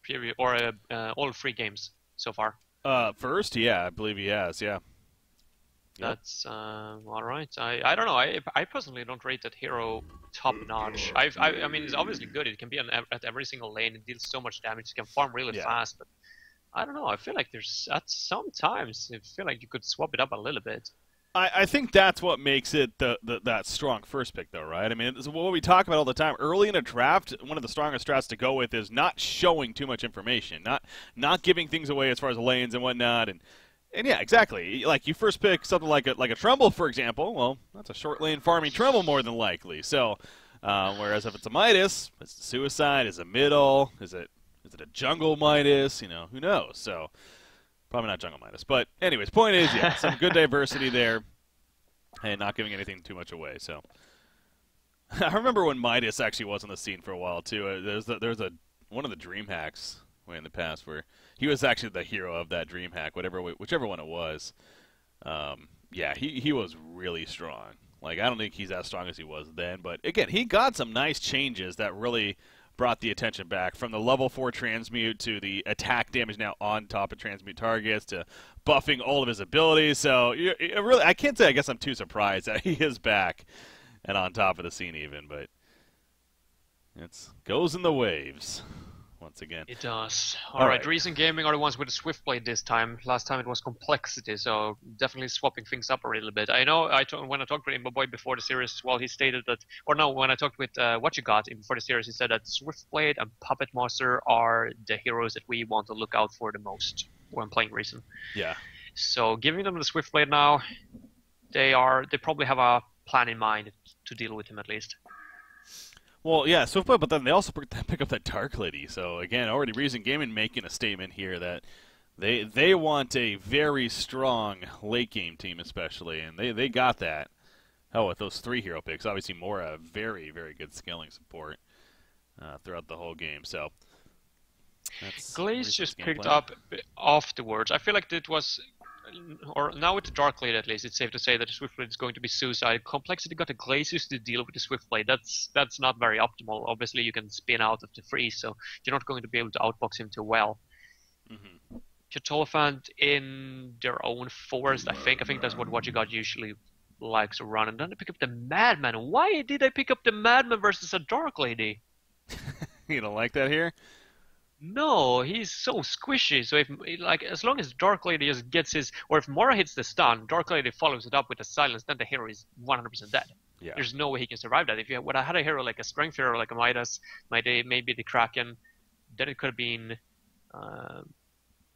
period or all 3 games so far. First, yeah, I believe he has. Yeah. Yep. That's all right. I don't know. I personally don't rate that hero top notch. I mean, it's obviously good. It can be at every single lane. It deals so much damage. It can farm really Yeah. fast. But I don't know. I feel like there's at some times I feel like you could swap it up a little bit. I think that's what makes it that strong first pick, though, right? I mean, it's what we talk about all the time. Early in a draft, one of the strongest strats to go with is not showing too much information, not giving things away as far as lanes and whatnot, and yeah, exactly. Like you first pick something like a Tremble, for example. Well, that's a short lane farming Tremble more than likely. So, whereas if it's a Midas, it's a Suicide, is it middle, is it a jungle Midas? You know, who knows? So. Probably not jungle Midas. But anyways, point is, yeah, some good diversity there and not giving anything too much away. So I remember when Midas actually was on the scene for a while, too. There's one of the dream hacks way in the past where he was actually the hero of that dream hack, whichever one it was. Yeah, he was really strong. Like, I don't think he's as strong as he was then. But, again, he got some nice changes that really brought the attention back, from the level 4 transmute to the attack damage now on top of transmute targets to buffing all of his abilities. So really, I can't say I guess I'm too surprised that he is back and on top of the scene even, but it goes in the waves once again. It does. All right. Recent Gaming are the ones with the Swiftblade this time. Last time it was Complexity, so definitely swapping things up a little bit. I know when I talked with Imbo Boy before the series as well, he stated that, or no, when I talked with What You Got before the series, he said that Swiftblade and Puppet Master are the heroes that we want to look out for the most when playing Recent. Yeah. So giving them the Swiftblade now, they probably have a plan in mind to deal with him at least. Well, yeah, Swiftblade, but then they also pick up that Dark Lady. So, again, already Reason Gaming making a statement here that they want a very strong late-game team especially, and they got that. Oh, with those 3 hero picks, obviously more a very, very good scaling support throughout the whole game. So, Glaze just picked up afterwards. I feel like it was... or now with the Dark Blade at least, it's safe to say that the Swiftblade is going to be Suicide. Complexity got the Glaciers to deal with the Swiftblade. That's not very optimal. Obviously, you can spin out of the freeze, so you're not going to be able to outbox him too well. Mm-hmm. Chatolophant in their own forest, I think that's what You Got usually likes to run. And then they pick up the Madman. Why did they pick up the Madman versus a Dark Lady? You don't like that here? No, he's so squishy. So as long as Dark Lady just gets or if Mora hits the stun, Dark Lady follows it up with a silence, then the hero is 100% dead. Yeah. There's no way he can survive that. If you had a hero like a Strength hero, like a Midas, maybe the Kraken, then it could have been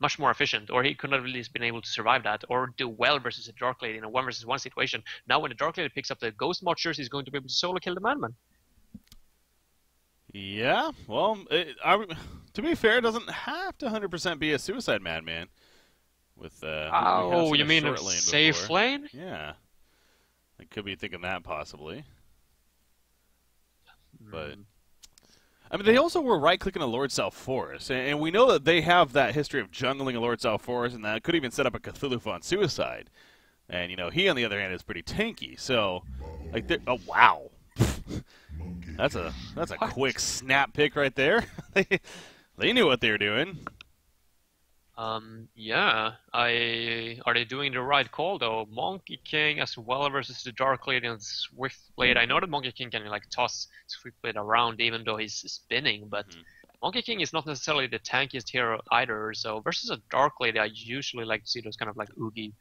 much more efficient, or he could have at least been able to survive that, or do well versus a Dark Lady in a 1 versus 1 situation. Now, when the Dark Lady picks up the Ghost Marchers, he's going to be able to solo kill the Madman. Yeah, well, to be fair, it doesn't have to 100% be a Suicide Madman. With you mean a safe lane? Yeah, I could be thinking that possibly. But I mean, they also were right-clicking a Lord South Forest, and we know that they have that history of jungling a Lord South Forest, and that could even set up a Cthulhu on Suicide. And he on the other hand is pretty tanky. So, like, oh wow. That's a quick snap pick right there. They knew what they were doing. Yeah. Are they doing the right call though? Monkey King as well versus the Dark Lady and Swiftblade. I know that Monkey King can toss Swiftblade around even though he's spinning, but Monkey King is not necessarily the tankiest hero either. So versus a Dark Lady, I usually like to see those kind of like Oogie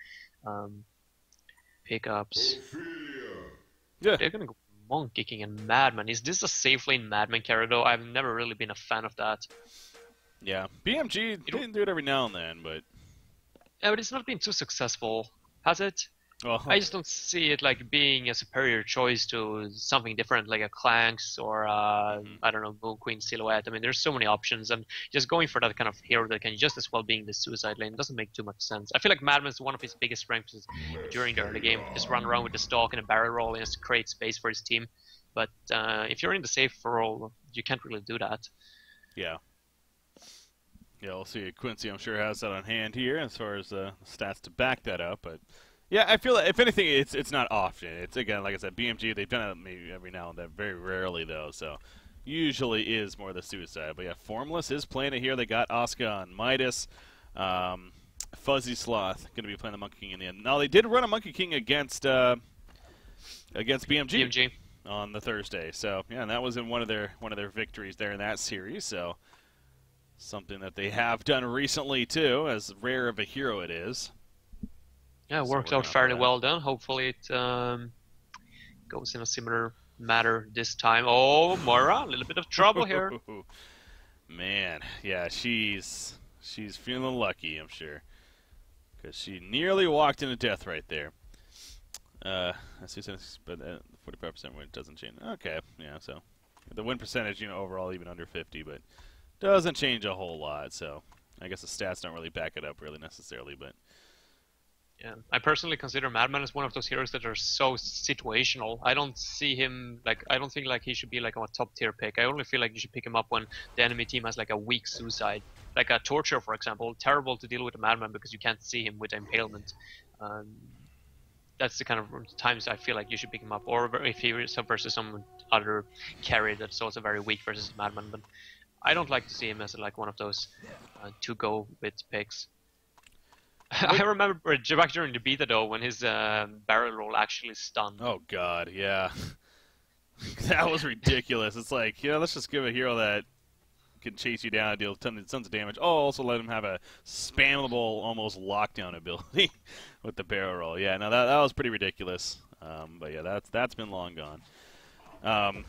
pickups. Yeah. They're gonna go Monkey King and Madman. Is this a safe lane Madman carry though? I've never really been a fan of that. Yeah, BMG didn't do it every now and then, but... Yeah, but it's not been too successful, has it? Well, I just don't see it like being a superior choice to something different, like a Clanks or I don't know, Moon Queen Silhouette. I mean, there's so many options, and just going for that kind of hero that can just as well be in the Suicide lane doesn't make too much sense. I feel like Madman's one of his biggest strengths is during the early game, just run around with the stalk and a barrel roll and just create space for his team. But if you're in the safe role, you can't really do that. Yeah. Yeah, we'll see. Quincy, I'm sure, has that on hand here as far as stats to back that up. But yeah, I feel like if anything, it's not often. It's again, like I said, BMG. They've done it maybe every now and then, very rarely though. So usually is more the suicide. But yeah, Formless is playing it here. They got Oscar on Midas. Fuzzy Sloth going to be playing the Monkey King in the end. Now, they did run a Monkey King against BMG on the Thursday. So, yeah, and that was in one of their victories there in that series. So, something that they have done recently, too, as rare of a hero it is. Yeah, it worked out fairly well done. Hopefully it goes in a similar manner this time. Oh, Moira, a little bit of trouble here. Man, yeah, she's feeling lucky, I'm sure. Because she nearly walked into death right there. I see, but 45% win doesn't change. Okay, yeah, so the win percentage, overall even under 50, but doesn't change a whole lot. So I guess the stats don't really back it up really necessarily, but yeah, I personally consider Madman as one of those heroes that are so situational. I don't see him I don't think he should be a top tier pick. I only feel like you should pick him up when the enemy team has a weak suicide, like a Torture, for example. Terrible to deal with a Madman because you can't see him with impalement. That's the kind of times I feel like you should pick him up, or if he is versus some other carry that's also very weak versus Madman. But I don't like to see him as one of those to go with picks. I remember back during the beta though when his barrel roll actually stunned. Oh god, yeah. That was ridiculous. It's like, let's just give a hero that can chase you down and deal tons of damage. Oh, also let him have a spammable, almost lockdown ability with the barrel roll. Yeah, no, that was pretty ridiculous. But yeah, that's been long gone.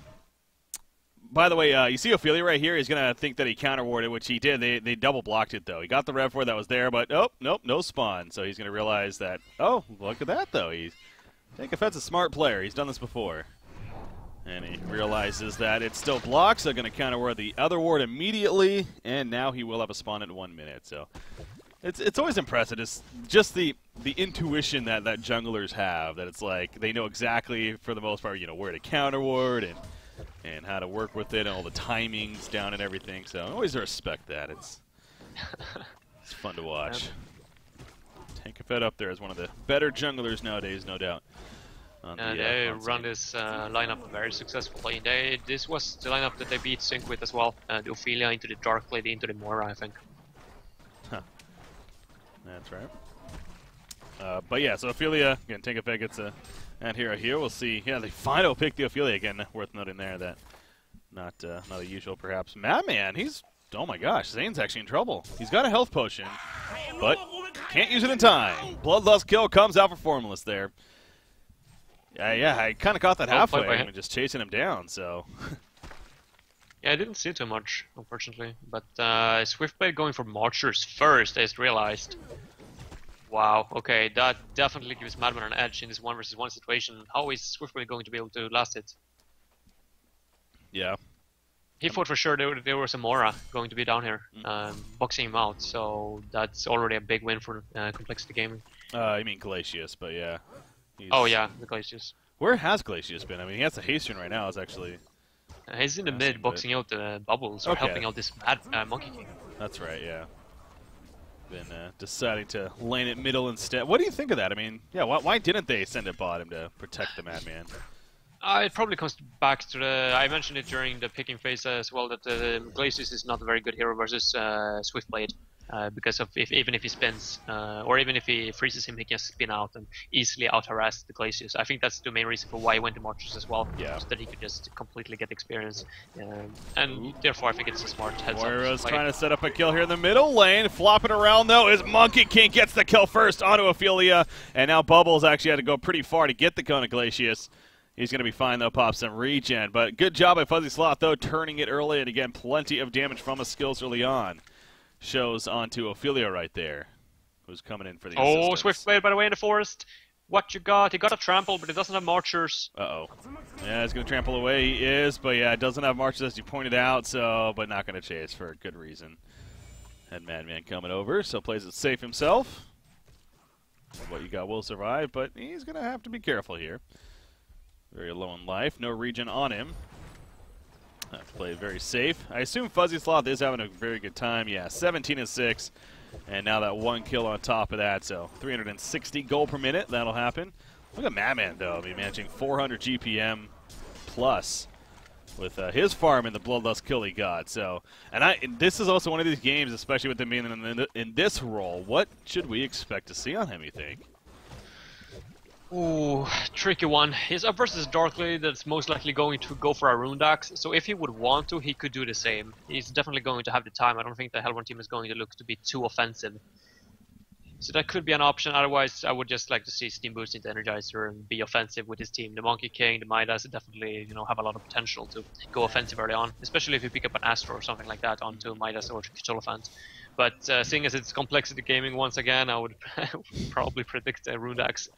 By the way, you see Ophelia right here? He's going to think that he counter-warded, which he did. They double-blocked it, though. He got the Rev4 that was there, but nope, no spawn. So he's going to realize that, oh, look at that, though. Take offense, a smart player. He's done this before. And he realizes that it still blocks. They're going to counter-ward the other ward immediately, and now he will have a spawn in 1 minute. So it's always impressive. It's just the intuition that junglers have, that it's like they know exactly, for the most part, where to counter-ward and how to work with it, and all the timings down and everything. So I always respect that. It's fun to watch. Tank of Fed up there is one of the better junglers nowadays, no doubt. They run this lineup very successfully. This was the lineup that they beat Sync with as well. The Ophelia into the Dark Lady into the Moira, I think. Huh. That's right. But yeah, so Ophelia, again, Tank of Fed gets a hero here. We'll see. Yeah, they final pick the Ophelia again. Worth noting there that not the usual, perhaps. Madman, oh my gosh, Zane's actually in trouble. He's got a health potion, but can't use it in time. Bloodlust kill comes out for Formless there. Yeah, I kind of caught that halfway and just chasing him down. So. Yeah, I didn't see too much, unfortunately. But Swiftblade going for Marchers first, I just realized. Wow, okay, that definitely gives Madman an edge in this 1v1 situation. How is Swiftblade going to be able to last it? Yeah. He thought for sure there was a Moira going to be down here, boxing him out, so that's already a big win for Complexity Gaming. I mean Glacius, but yeah. Oh yeah, the Glacius. Where has Glacius been? I mean, he has the Hasten right now. It's actually... he's in the mid, boxing out the bubbles, or helping out this Monkey King. That's right, yeah. Been deciding to lane it middle instead. What do you think of that? I mean, yeah, why didn't they send it bottom to protect the Madman? It probably comes back to I mentioned it during the picking phase as well, that Glacius is not a very good hero versus Swiftblade. Because of even if he spins, or even if he freezes him, he can spin out and easily out-harass the Glacius. I think that's the main reason for why he went to Marchers as well, so that he could just completely get experience. And therefore, I think it's a smart heads-up. Moira's trying to set up a kill here in the middle lane. Flopping around, though, is Monkey King gets the kill first onto Ophelia. And now Bubbles actually had to go pretty far to get the kill on Glacius. He's going to be fine, though, pop some regen. But good job by Fuzzy Sloth, though, turning it early. And again, plenty of damage from his skills early on. Shows onto Ophelia right there, who's coming in for the assistance. Swiftblade, by the way, in the forest. What you got? He got a trample, but he doesn't have Marchers. Uh-oh. Yeah, he's going to trample away. He is, but yeah, it doesn't have Marchers, as you pointed out, so, but not going to chase for a good reason. Had Madman coming over, so plays it safe himself. What you got will survive, but he's going to have to be careful here. Very low in life, no regen on him. Have to play very safe. I assume Fuzzy Sloth is having a very good time. Yeah, 17-6. And now that one kill on top of that. So 360 gold per minute. That'll happen. Look at Madman, though. I mean, managing 400 GPM plus with his farm and the bloodlust kill he got. So, and this is also one of these games, especially with him being in this role. What should we expect to see on him, you think? Ooh, tricky one. He's up versus Darkly that's most likely going to go for a Rune Dax, so if he would want to, he could do the same. He's definitely going to have the time. I don't think the Hellborn team is going to look to be too offensive. So that could be an option. Otherwise, I would just like to see Steam Boost into Energizer and be offensive with his team. The Monkey King, the Midas definitely, have a lot of potential to go offensive early on, especially if you pick up an Astro or something like that onto Midas or Cthulhuphant. But seeing as it's Complexity Gaming once again, I would probably predict a Rune Dax.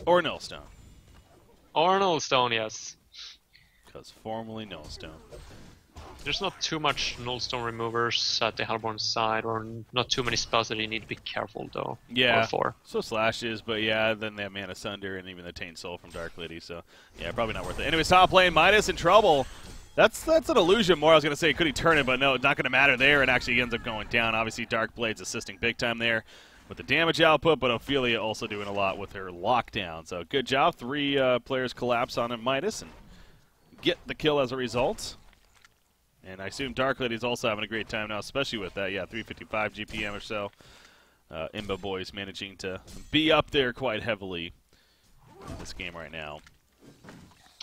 Or Nullstone. Or Nullstone, yes. Because formerly Nullstone. There's not too much Nullstone removers at the Hellborn side, or not too many spells that you need to be careful, though. Yeah, for. So slashes, but yeah, then they have Mana Sunder and even the Taint Soul from Dark Lady, so yeah, probably not worth it. Anyways, top lane, Midas in trouble. That's an illusion more. I was going to say, could he turn it, but no, it's not going to matter there, and actually he ends up going down. Obviously, Dark Blade's assisting big time there with the damage output, but Ophelia also doing a lot with her lockdown. So good job. 3 players collapse on him, Midas, and get the kill as a result. And I assume Dark Lady's also having a great time now, especially with that, 355 GPM or so. Imba Boys managing to be up there quite heavily in this game right now.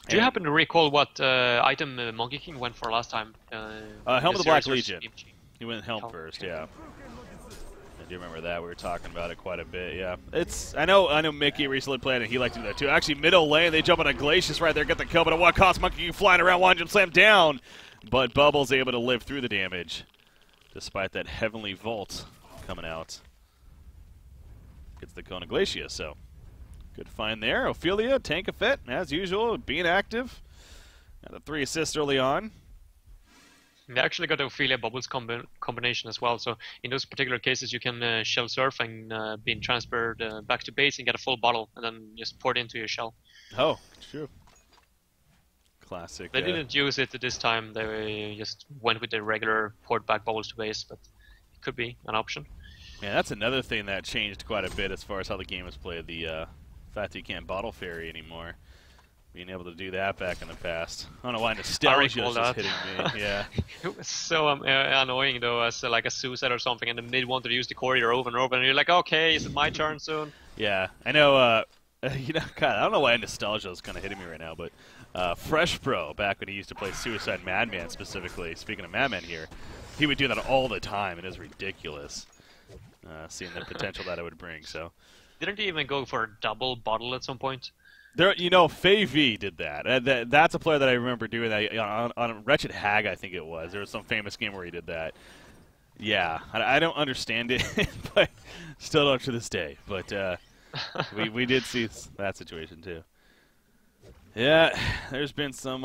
Do you happen to recall what item Monkey King went for last time? Helm of the Black Legion. He went Helm first, okay. yeah. I do remember that. We were talking about it quite a bit, yeah. I know Mickey recently played it. He liked to do that too. Actually, middle lane, they jump on a Glacius right there, get the kill, but at what cost? Monkey King flying around, one jump slam down. But Bubble's able to live through the damage, despite that Heavenly Vault coming out. Gets the Kona Glacius, so good find there. Ophelia, tank a fit, as usual, being active. Got the 3 assists early on. They actually got the Ophelia Bubbles combination as well, so in those particular cases you can shell surf and being transferred back to base and get a full bottle, and then just pour it into your shell. Oh, true. Classic. They didn't use it this time, they just went with the regular poured back bubbles to base, but it could be an option. Yeah, that's another thing that changed quite a bit as far as how the game is played, the fact that you can't bottle fairy anymore. Being able to do that back in the past. I don't know why nostalgia is just hitting me. Yeah. It was so annoying though, as like a suicide or something, and the mid wanted to use the corridor over and over, and you're like, okay, is it my turn soon? Yeah, I know. God, I don't know why nostalgia is kind of hitting me right now, but Fresh Pro, back when he used to play Suicide Madman specifically, speaking of Madman here, he would do that all the time. It is ridiculous, seeing the potential that it would bring. So, didn't he even go for a double bottle at some point? There, Faye V did that. That's a player that I remember doing that on Wretched Hag, I think it was. There was some famous game where he did that. Yeah, I don't understand it, but still don't to this day. But we did see that situation too. Yeah, there's been some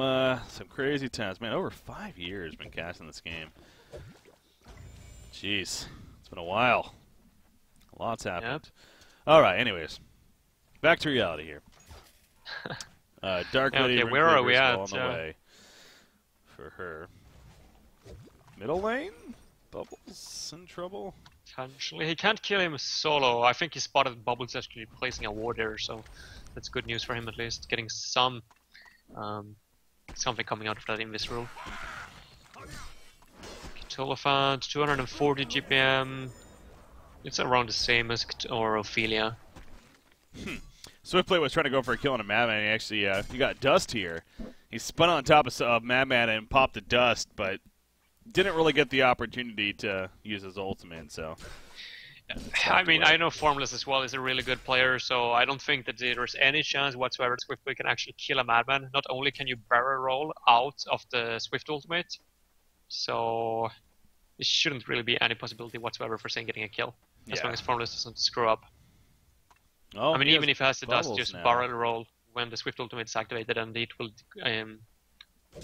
crazy times. Man, over 5 years been casting this game. Jeez, it's been a while. A lot's happened. Yep. All right, anyways, back to reality here. Dark Lady. Okay, where are we at? On the way for her. Middle lane? Bubbles in trouble? Potentially. He can't kill him solo. I think he spotted Bubbles actually placing a ward there, so that's good news for him at least. Getting some something coming out of that Invis rule. Cthulhuphant, 240 GPM. It's around the same as Ophelia. Swiftplay was trying to go for a kill on a Madman, and he actually he got Dust here. He spun on top of Madman and popped the Dust, but didn't really get the opportunity to use his ultimate, so... I mean, I know Formless as well is a really good player, so I don't think that there's any chance whatsoever Swiftplay can actually kill a Madman. Not only can you barrel roll out of the Swift ultimate, so there shouldn't really be any possibility whatsoever for Zane getting a kill, as long as Formless doesn't screw up. Oh, I mean, even if it has the Dust, just now. barrel roll when the Swift ultimate is activated, and it will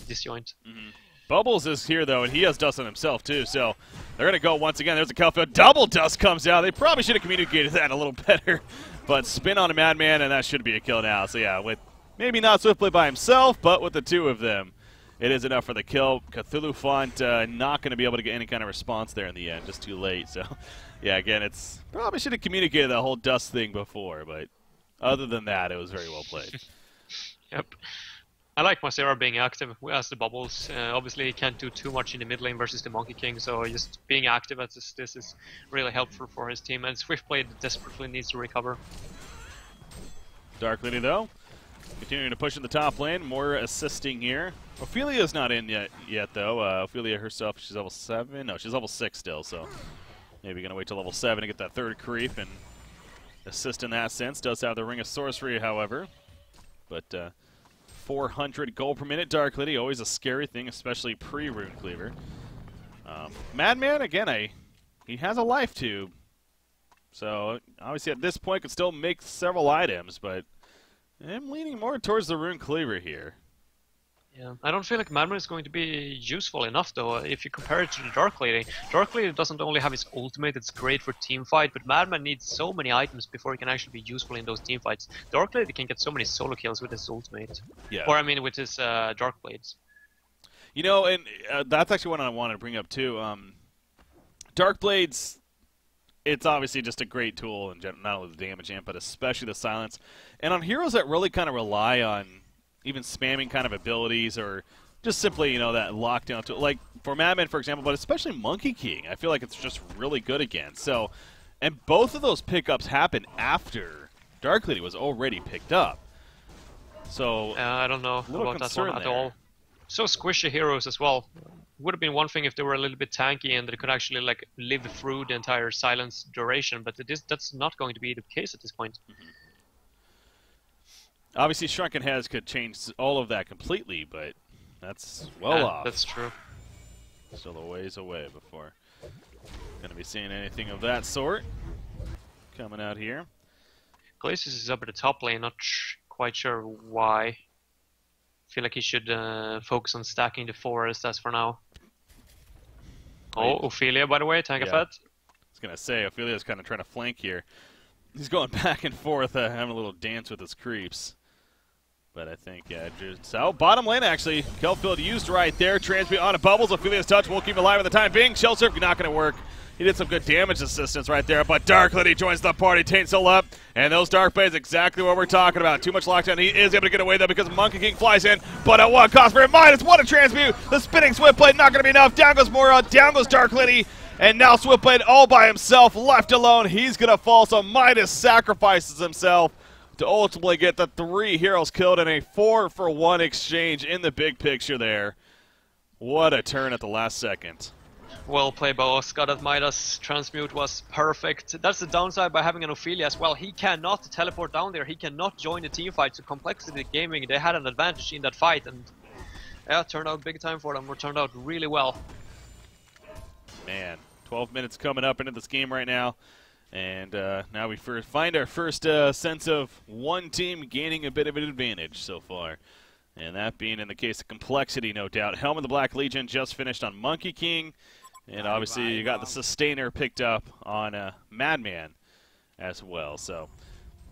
disjoint. Mm-hmm. Bubbles is here, though, and he has Dust on himself, too, so they're going to go once again. There's a Calfield. Double Dust comes out. They probably should have communicated that a little better, but spin on a Madman, and that should be a kill now. So, yeah, with maybe not Swiftplay by himself, but with the 2 of them, it is enough for the kill. Cthulhuphant not going to be able to get any kind of response there in the end, just too late. So, yeah, again, it's probably should have communicated that whole Dust thing before, but other than that, it was very well played. Yep. I like Masera being active as the bubbles. Obviously, he can't do too much in the mid lane versus the Monkey King, so just being active as this is really helpful for his team. And Swiftblade desperately needs to recover. Dark Lady, though, continuing to push in the top lane, more assisting here. Ophelia's not in yet though. Ophelia herself, she's level 7. No, she's level 6 still, so maybe gonna wait till level 7 to get that third creep and assist in that sense. Does have the Ring of Sorcery, however. But 400 gold per minute, Dark Lady, always a scary thing, especially pre-Rune Cleaver. Madman, again, he has a life tube. So, obviously at this point could still make several items, but I'm leaning more towards the Rune Cleaver here. Yeah, I don't feel like Madman is going to be useful enough though. If you compare it to the Dark Lady, Dark Lady doesn't only have his ultimate, it's great for team fight, but Madman needs so many items before he can actually be useful in those team fights. Dark Lady can get so many solo kills with his ultimate. Yeah. Or I mean with his Dark Blades. You know, and that's actually what I wanted to bring up too. Dark Blades, it's obviously just a great tool in general, not only the damage amp, but especially the silence. And on heroes that really kind of rely on even spamming kind of abilities or just simply, you know, that lockdown to like for Madman, for example, but especially Monkey King, I feel like it's just really good again. So, and both of those pickups happen after Dark Lady was already picked up. So, I don't know about that one at all. So squishy heroes as well. Would have been one thing if they were a little bit tanky and they could actually like live through the entire silence duration, but that's not going to be the case at this point. Mm-hmm. Obviously, Shrunken Heads could change all of that completely, but that's well off. That's true. Still a ways away before going to be seeing anything of that sort coming out here. Glacius is up at the top lane, not quite sure why. Feel like he should focus on stacking the forest as for now. Oh, Ophelia, by the way, tank effect. I was going to say, Ophelia's kind of trying to flank here. He's going back and forth, having a little dance with his creeps. But I think, so bottom lane, actually. Kelfield used right there. Transmute onto Bubbles. Ophelia's touch won't keep him alive at the time being. Shell Surf not going to work. He did some good damage assistance right there, but Dark Lady joins the party. Taint still up, and those Dark Blades exactly what we're talking about. Too much lockdown. He is able to get away, though, because Monkey King flies in, but at what cost for him? Midas, what a transmute! The spinning Swiftblade not going to be enough. Down goes Mora, down goes Dark Lady, and now Swiftblade all by himself, left alone. He's going to fall, so Midas sacrifices himself to ultimately get the 3 heroes killed in a 4-for-1 exchange in the big picture there. What a turn at the last second. Well played by Oscar. That Midas transmute was perfect. That's the downside by having an Ophelia as well. He cannot teleport down there. He cannot join the team fight. So Complexity Gaming, they had an advantage in that fight, and yeah, it turned out big time for them. It turned out really well. Man, 12 minutes coming up into this game right now. And now we find our first sense of one team gaining a bit of an advantage so far. And that being in the case of Complexity, no doubt. Helm of the Black Legion just finished on Monkey King. And obviously you got the Sustainer picked up on Madman as well. So,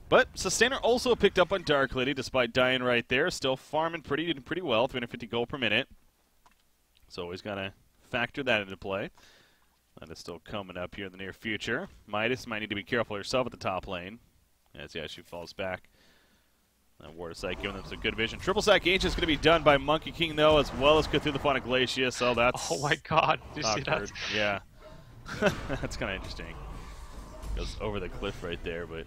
but Sustainer also picked up on Dark Lady despite dying right there. Still farming pretty well, 350 gold per minute. So always got to factor that into play. That is still coming up here in the near future. Midas might need to be careful herself at the top lane, as she falls back. Ward of Sight giving them some good vision. Triple Sack Ancient is going to be done by Monkey King, though, as well as Cthulhuphonic Glacius, so that's oh my god, did you see that? Yeah. That's kind of interesting. Goes over the cliff right there, but...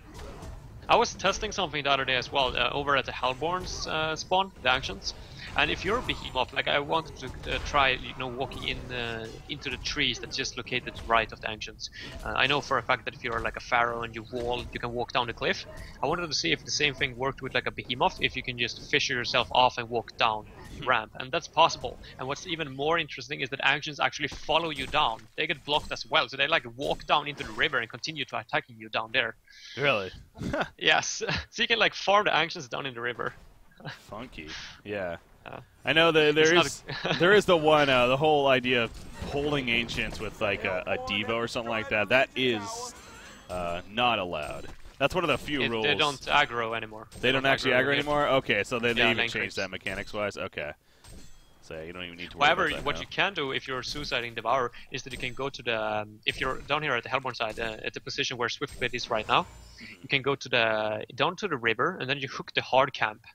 I was testing something the other day as well, over at the Hellborn's spawn, the Ancients. And if you're a behemoth, like I wanted to try, walking into the trees that's just located right of the Ancients. I know for a fact that if you're like a pharaoh and you can walk down the cliff. I wanted to see if the same thing worked with like a behemoth, if you can just fissure yourself off and walk down the ramp, and that's possible. And what's even more interesting is that Ancients actually follow you down. They get blocked as well, so they like walk down into the river and continue to attacking you down there. Really? Yes. So you can like farm the Ancients down in the river. Funky. Yeah. I know that there is the one the whole idea of holding Ancients with like a Devo or something like that. That is not allowed. That's one of the few rules. They don't aggro anymore. They don't actually aggro anymore? Okay, so they even changed that mechanics-wise? Okay. So you don't even need to worry However, about that what now. you can do if you're suiciding Devourer is that you can go to the... if you're down here at the Hellborn side, at the position where Swiftblade is right now, you can go to down to the river, and then you hook the hard camp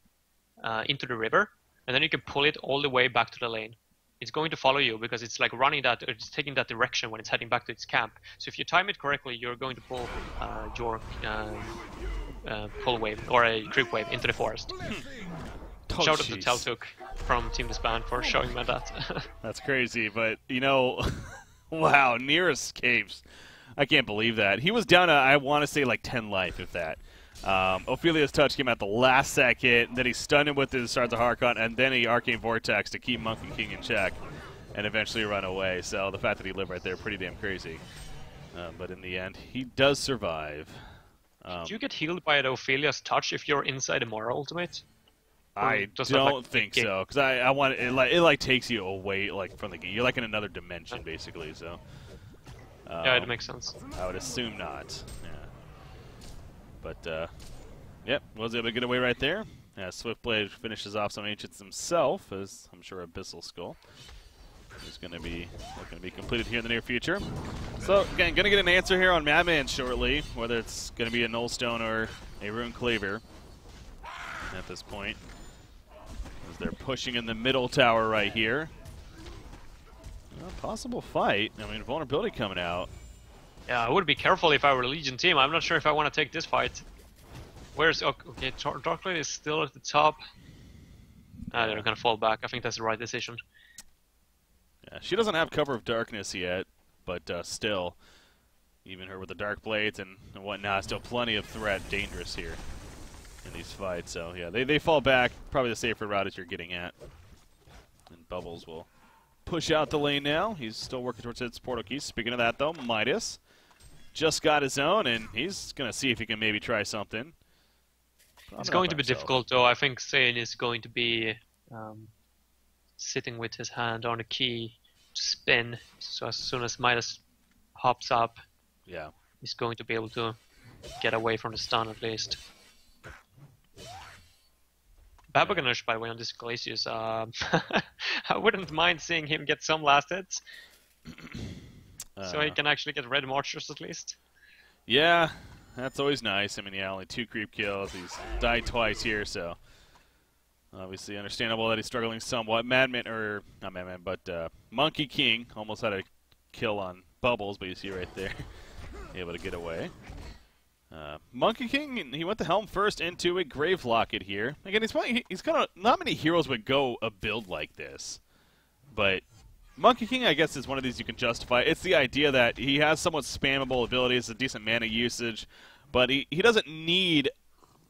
into the river. and then you can pull it all the way back to the lane. It's going to follow you because it's like running that, or it's taking that direction when it's heading back to its camp. So if you time it correctly, you're going to pull your pull wave or a creep wave into the forest. Oh, Shout out to Teltook from Team Disband for showing me that. That's crazy, but you know, wow, near escapes. I can't believe that. He was down to, I want to say, like 10 life, if that. Ophelia's touch came at the last second, then he stunned him with his Shards of Harkon, and then he Arcane Vortex to keep Monkey King in check, and eventually run away. So the fact that he lived right there, pretty damn crazy. But in the end, he does survive. Do you get healed by the Ophelia's touch if you're inside a Mora ultimate? I don't think so, because I want it like takes you away like from the game. You're like in another dimension basically. So yeah, it makes sense. I would assume not. Yeah. But yep, was able to get away right there. Swiftblade finishes off some ancients himself, as I'm sure Abyssal Skull is going to be completed here in the near future. So again, going to get an answer here on Madman shortly, whether it's going to be a Nullstone or a Rune Cleaver at this point. They're pushing in the middle tower right here. Possible fight. I mean, vulnerability coming out. Yeah, I would be careful if I were a Legion team. I'm not sure if I want to take this fight. Where's... Okay, Darkblade is still at the top. They're going to fall back. I think that's the right decision. Yeah, she doesn't have cover of darkness yet, but still, even her with the Dark Blades and whatnot, still plenty of threat, dangerous here in these fights. So yeah, they fall back. Probably the safer route as you're getting at. And Bubbles will push out the lane now. He's still working towards his portal keys. Speaking of that though, Midas just got his own, and he's going to see if he can maybe try something. It's going to be difficult though. I think Zayn is going to be sitting with his hand on the key to spin. So as soon as Midas hops up, yeah, he's going to be able to get away from the stun at least. Babaganush, by the way, on this Glacius, I wouldn't mind seeing him get some last hits. So he can actually get red marchers at least. Yeah, that's always nice. I mean, yeah, only 2 creep kills. He's died twice here, so obviously understandable that he's struggling somewhat. Madman, or not Madman, but Monkey King almost had a kill on Bubbles, but you see right there, able to get away. Monkey King, he went the helm first into a Grave Locket here. Again, he's kind of, not many heroes would go a build like this, but Monkey King, I guess, is one of these you can justify. It's the idea that he has somewhat spammable abilities, a decent mana usage, but he doesn't need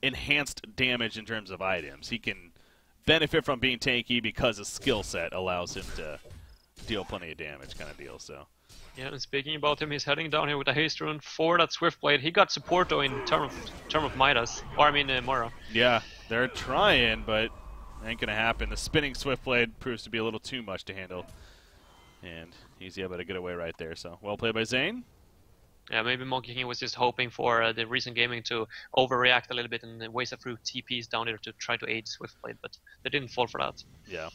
enhanced damage in terms of items. He can benefit from being tanky because his skill set allows him to deal plenty of damage kind of deal, so. Yeah, and speaking about him, he's heading down here with a haste rune for that Swiftblade. He got support though in term of Midas, or I mean Mora. Yeah, they're trying, but ain't gonna happen. The spinning Swiftblade proves to be a little too much to handle, and he's able to get away right there. So well played by Zayn. Yeah, maybe Monkey King was just hoping for the recent gaming to overreact a little bit and waste a few TPs down there to try to aid Swiftblade, but they didn't fall for that. Yeah.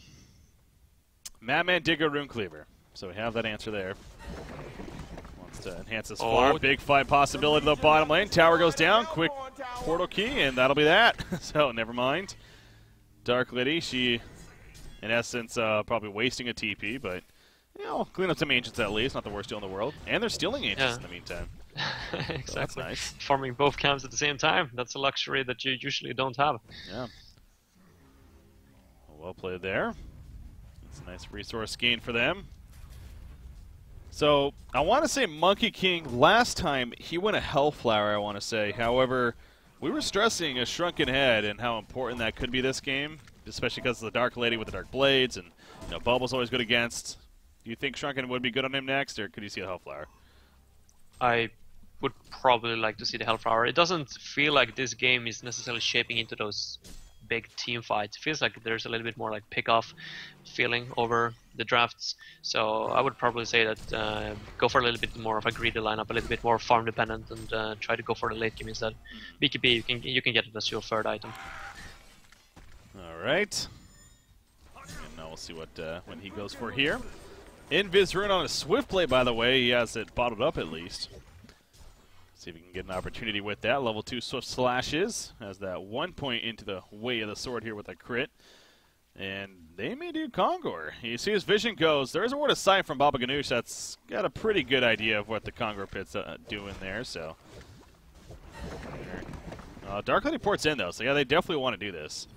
Madman Digger Rune Cleaver. So we have that answer there. Wants to enhance his farm. Big fight possibility to the bottom lane. Tower goes down. Quick portal key, and that'll be that. So never mind. Dark Liddy, she, in essence, probably wasting a TP, but, you know, clean up some ancients at least. Not the worst deal in the world. And they're stealing ancients in the meantime. Exactly. So that's nice. Farming both camps at the same time. That's a luxury that you usually don't have. Yeah. Well played there. It's a nice resource gain for them. So, I want to say Monkey King, last time, he went a Hellflower, I want to say. However, we were stressing a Shrunken Head and how important that could be this game, especially because of the Dark Lady with the Dark Blades, and you know, Bubble's always good against. Do you think Shrunken would be good on him next, or could you see a Hellflower? I would probably like to see the Hellflower. It doesn't feel like this game is necessarily shaping into those big team fights. It feels like there's a little bit more like pick-off feeling over the drafts. So I would probably say that go for a little bit more of a greedy lineup, a little bit more farm dependent, and try to go for the late game instead. BKB, you can get it as your third item. All right. And now we'll see what he goes for here. Invis Rune on a Swiftblade, by the way. He has it bottled up at least. See if we can get an opportunity with that. Level 2 Swift Slashes has that 1 point into the way of the sword here with a crit. And they may do Kongor. You see his vision goes. There's a word of sight from Baba Ganoush that's got a pretty good idea of what the Kongor pit's doing there, so. Dark Lady ports in, though, so yeah, they definitely want to do this.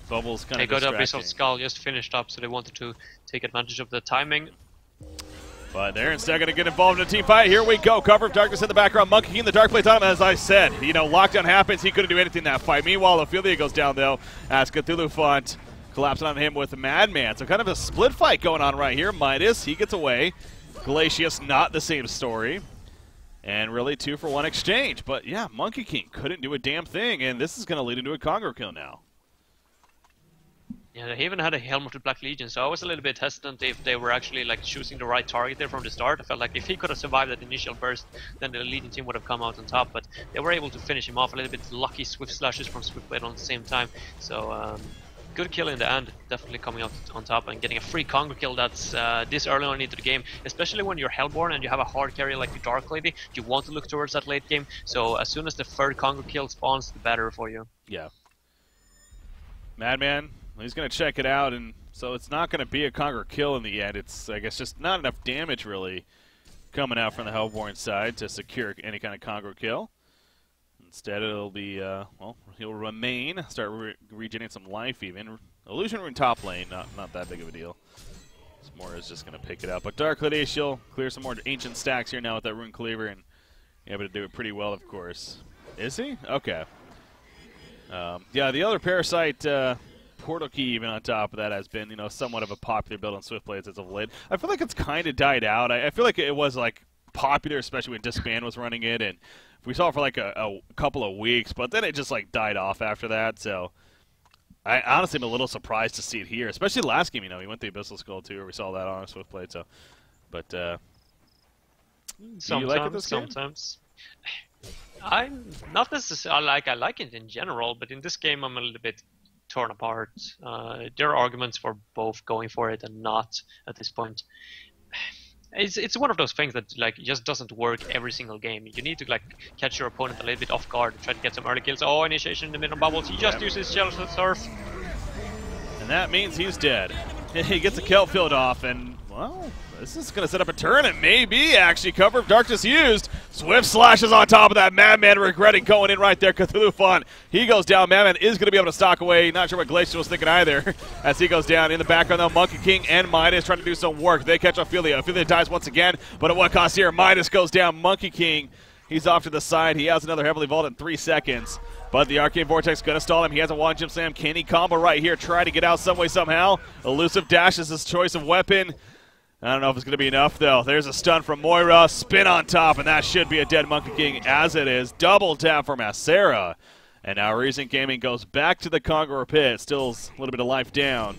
Bubble's kind of distracting. They got Abyssal Skull just finished up, so they wanted to take advantage of the timing. But they're instead going to get involved in a team fight. Here we go. Cover of Darkness in the background. Monkey King, the Dark Blade on him, as I said. You know, lockdown happens. He couldn't do anything in that fight. Meanwhile, Ophelia goes down, though, as Cthulhu Font collapsing on him with Madman. So kind of a split fight going on right here. Midas, he gets away. Glacius, not the same story. And really 2-for-1 exchange. But yeah, Monkey King couldn't do a damn thing, and this is going to lead into a Kongor kill now. Yeah, they even had a Helm of the Black Legion, so I was a little bit hesitant if they were actually like choosing the right target there from the start. I felt like if he could have survived that initial burst, then the Legion team would have come out on top, but they were able to finish him off a little bit. Lucky Swift Slashes from Swiftblade on the same time, so good kill in the end, definitely coming out on top and getting a free Kongor kill that's this early on into the game, especially when you're Hellborn and you have a hard carry like the Dark Lady. You want to look towards that late game, so as soon as the third Kongor kill spawns, the better for you. Yeah. Madman, he's going to check it out, and so it's not going to be a Kongor kill in the end. It's, I guess, just not enough damage, really, coming out from the Hellborn side to secure any kind of Kongor kill. Instead, it'll be, well, he'll remain, start regenerating some life even. Illusion Rune top lane, not that big of a deal. Smora is just going to pick it up. But Dark Lady, she'll clear some more ancient stacks here now with that Rune Cleaver, and able to do it pretty well, of course. Is he? Okay. Yeah, the other Parasite Portal Key even on top of that has been, you know, somewhat of a popular build on Swiftblades as of late. I feel like it's kind of died out. I feel like it was, like, popular, especially when Discman was running it, and we saw it for, like, a couple of weeks, but then it just, like, died off after that, so I honestly am a little surprised to see it here, especially last game, you know, we went to Abyssal Skull, too, where we saw that on Swiftblade, so, but, do you like it this game? Sometimes. I'm not necessarily I like it in general, but in this game I'm a little bit torn apart. There are arguments for both going for it and not at this point. It's one of those things that like just doesn't work every single game. You need to like catch your opponent a little bit off guard, try to get some early kills. Oh, initiation in the middle bubbles. He just uses Shell Surf. And that means he's dead. He gets a Kelp field off, and well, this is going to set up a turn, and maybe actually Cover of Darkness used. Swift Slashes on top of that. Madman regretting going in right there. Cthulhu Fun, he goes down. Madman is going to be able to stalk away. Not sure what Glacier was thinking either as he goes down. In the background, though, Monkey King and Midas trying to do some work. They catch Ophelia. Ophelia dies once again, but at what cost here? Midas goes down. Monkey King, he's off to the side. He has another heavily vault in 3 seconds. But the Arcane Vortex going to stall him. He has a One Jump Slam. Can he combo right here? Try to get out some way, somehow. Elusive Dash is his choice of weapon. I don't know if it's going to be enough, though. There's a stun from Moira. Spin on top, and that should be a dead Monkey King, as it is. Double tap for Macera. And now Recent Gaming goes back to the Kongor pit. Still a little bit of life down.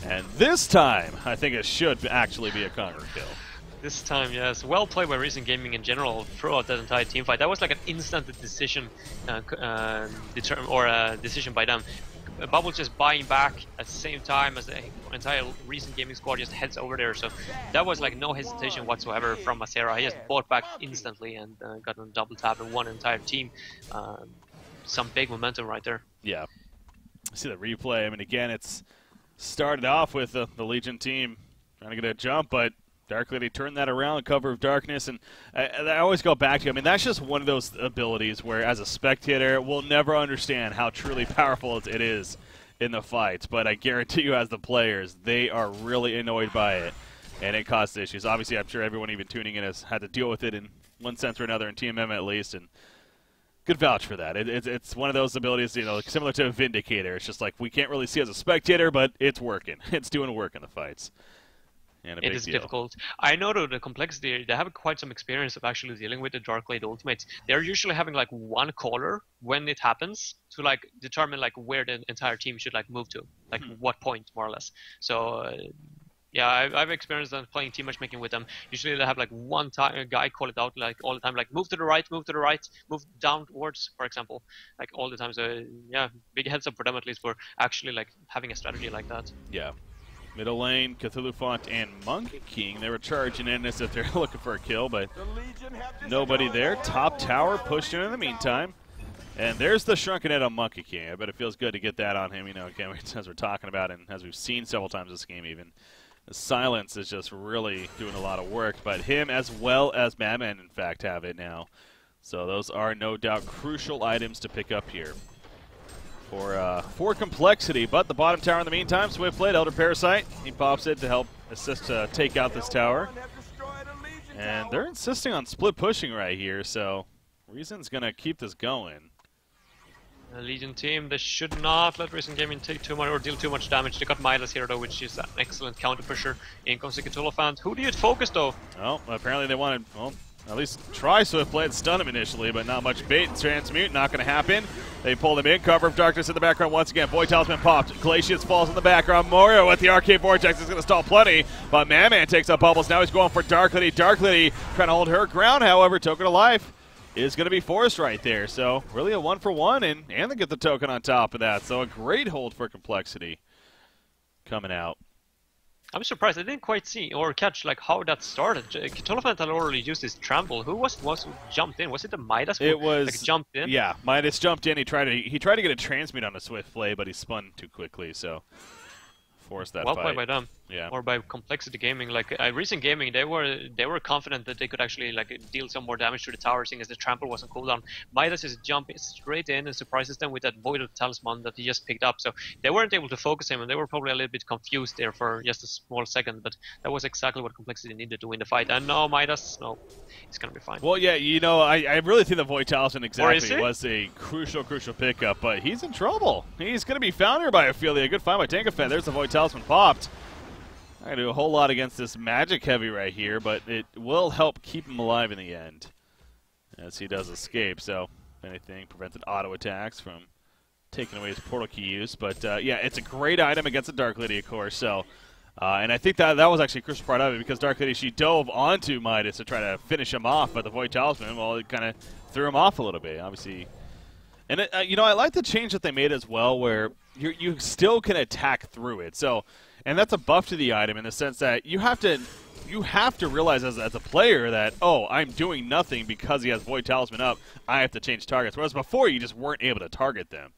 And this time, I think it should actually be a Kongor kill. This time, yes. Well played by Recent Gaming in general throughout that entire team fight. That was like an instant decision, decision by them. Bubble just buying back at the same time as the entire Recent Gaming squad just heads over there. So that was like no hesitation whatsoever from Macera. He just bought back instantly and got a double tap and won an entire team. Some big momentum right there. Yeah. I see the replay. I mean, again, it's started off with the Legion team trying to get a jump, but Dark Lady turned that around, Cover of Darkness, and I always go back to, I mean, that's just one of those abilities where, as a spectator, we'll never understand how truly powerful it is in the fights, but I guarantee you, as the players, they are really annoyed by it, and it causes issues. Obviously, I'm sure everyone even tuning in has had to deal with it in one sense or another, in TMM at least, and good vouch for that. It's one of those abilities, you know, similar to a Vindicator. It's just like, we can't really see as a spectator, but it's working. It's doing work in the fights. It is difficult. I know though the complexity, they have quite some experience of actually dealing with the Dark Blade ultimates. They're usually having like one caller when it happens to like determine like where the entire team should like move to, like what point more or less. So yeah, I've experienced that playing team matchmaking with them. Usually they have like one guy call it out like all the time, like move to the right, move downwards, for example, like all the time. So yeah, big heads up for them at least for actually like having a strategy like that. Yeah. Middle lane, Cthulhu Font and Monkey King. They were charging in as if they're looking for a kill, but nobody there. Top tower pushed in the meantime. And there's the shrunken head on Monkey King. I bet it feels good to get that on him, you know, again, as we're talking about and as we've seen several times this game even. The silence is just really doing a lot of work, but him as well as Madman, in fact, have it now. So those are no doubt crucial items to pick up here for complexity. But the bottom tower in the meantime, Swiftblade, Elder Parasite, he pops it to help assist to take out this tower. And they're insisting on split pushing right here, so Reason's going to keep this going. The Legion team, they should not let Reason Gaming take too much or deal too much damage. They got Midas here though, which is an excellent counter pusher. In comes the Cthulhu. Who do you focus though? Well, apparently they wanted, well, at least try Swiftblade, stun him initially, but not much bait. Transmute, not going to happen. They pull him in, cover of darkness in the background once again. Void Talisman popped. Glacius falls in the background. Morio with the Arcade Vortex is going to stall plenty, but Man takes up Bubbles. Now he's going for Dark Lady. Dark Lady trying to hold her ground, however, token of life is going to be forced right there. So really a 1-for-1, and they get the token on top of that. So a great hold for complexity coming out. I'm surprised I didn't quite see or catch like how that started. Cthulhu had already used his trample. Who was jumped in? Was it the Midas? It was like, jumped in. Yeah, Midas jumped in. He tried to get a transmute on a Swiftblade, but he spun too quickly, so forced that well fight. played by them. Yeah. Or by Complexity Gaming. Like Recent Gaming, they were confident that they could actually like deal some more damage to the tower, seeing as the trample wasn't cooldown. Midas is jumping straight in and surprises them with that Void Talisman that he just picked up. So they weren't able to focus him, and they were probably a little bit confused there for just a small second. But that was exactly what Complexity needed to win the fight. And no, Midas, no, he's gonna be fine. Well, yeah, you know, I really think the Void Talisman exactly was a crucial pickup, but he's in trouble. He's gonna be found here by Ophelia. Good find by Tankafed. There's the Void Talisman popped. I gotta do a whole lot against this magic heavy right here, but it will help keep him alive in the end as he does escape. So, if anything, prevented auto attacks from taking away his portal key use. But yeah, it's a great item against the Dark Lady, of course. So, and I think that was actually a crucial part of it because Dark Lady, she dove onto Midas to try to finish him off, but the Void Talisman, well, it kind of threw him off a little bit, obviously. And you know, I like the change that they made as well, where you still can attack through it. So. And that's a buff to the item in the sense that you have to realize as a player that, oh, I'm doing nothing because he has Void Talisman up. I have to change targets. Whereas before, you just weren't able to target them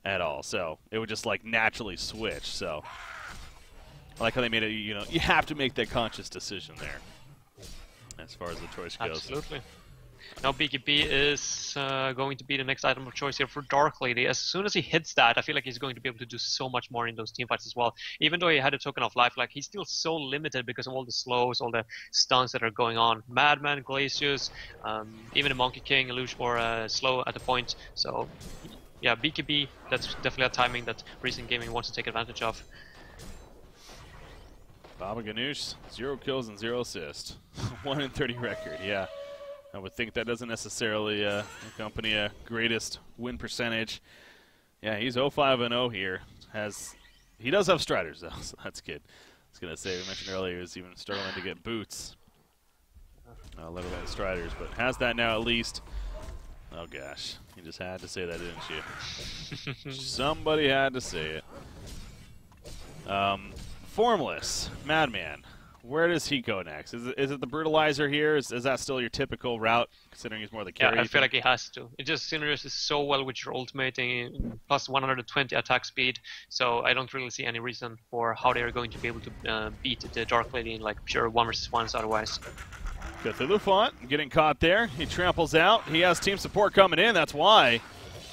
at all. So it would just like naturally switch. So I like how they made it. You know, you have to make that conscious decision there as far as the choice goes. Absolutely. Now BKB is going to be the next item of choice here for Dark Lady. As soon as he hits that, I feel like he's going to be able to do so much more in those teamfights as well. Even though he had a token of life, like he's still so limited because of all the slows, all the stuns that are going on. Madman, Glacius, even a Monkey King, Illusion, or slow at the point. So yeah, BKB, that's definitely a timing that Recent Gaming wants to take advantage of. Baba Ganoush, 0 kills and 0 assists. 1 in 30 record, yeah. I would think that doesn't necessarily accompany a greatest win percentage. Yeah, he's 0-5-0 here. He does have Striders, though, so that's good. I was going to say, we mentioned earlier, he was even struggling to get boots. Level at Striders, but has that now at least. Oh, gosh. You just had to say that, didn't you? Somebody had to say it. Formless, Madman. Where does he go next? Is it the Brutalizer here? Is that still your typical route, considering he's more the carry? Yeah, I feel like he has to. It just synergizes so well with your ultimating, plus 120 attack speed, so I don't really see any reason for how they are going to be able to beat the Dark Lady in like pure 1v1s otherwise. Cthulhu Font getting caught there. He tramples out. He has team support coming in, that's why.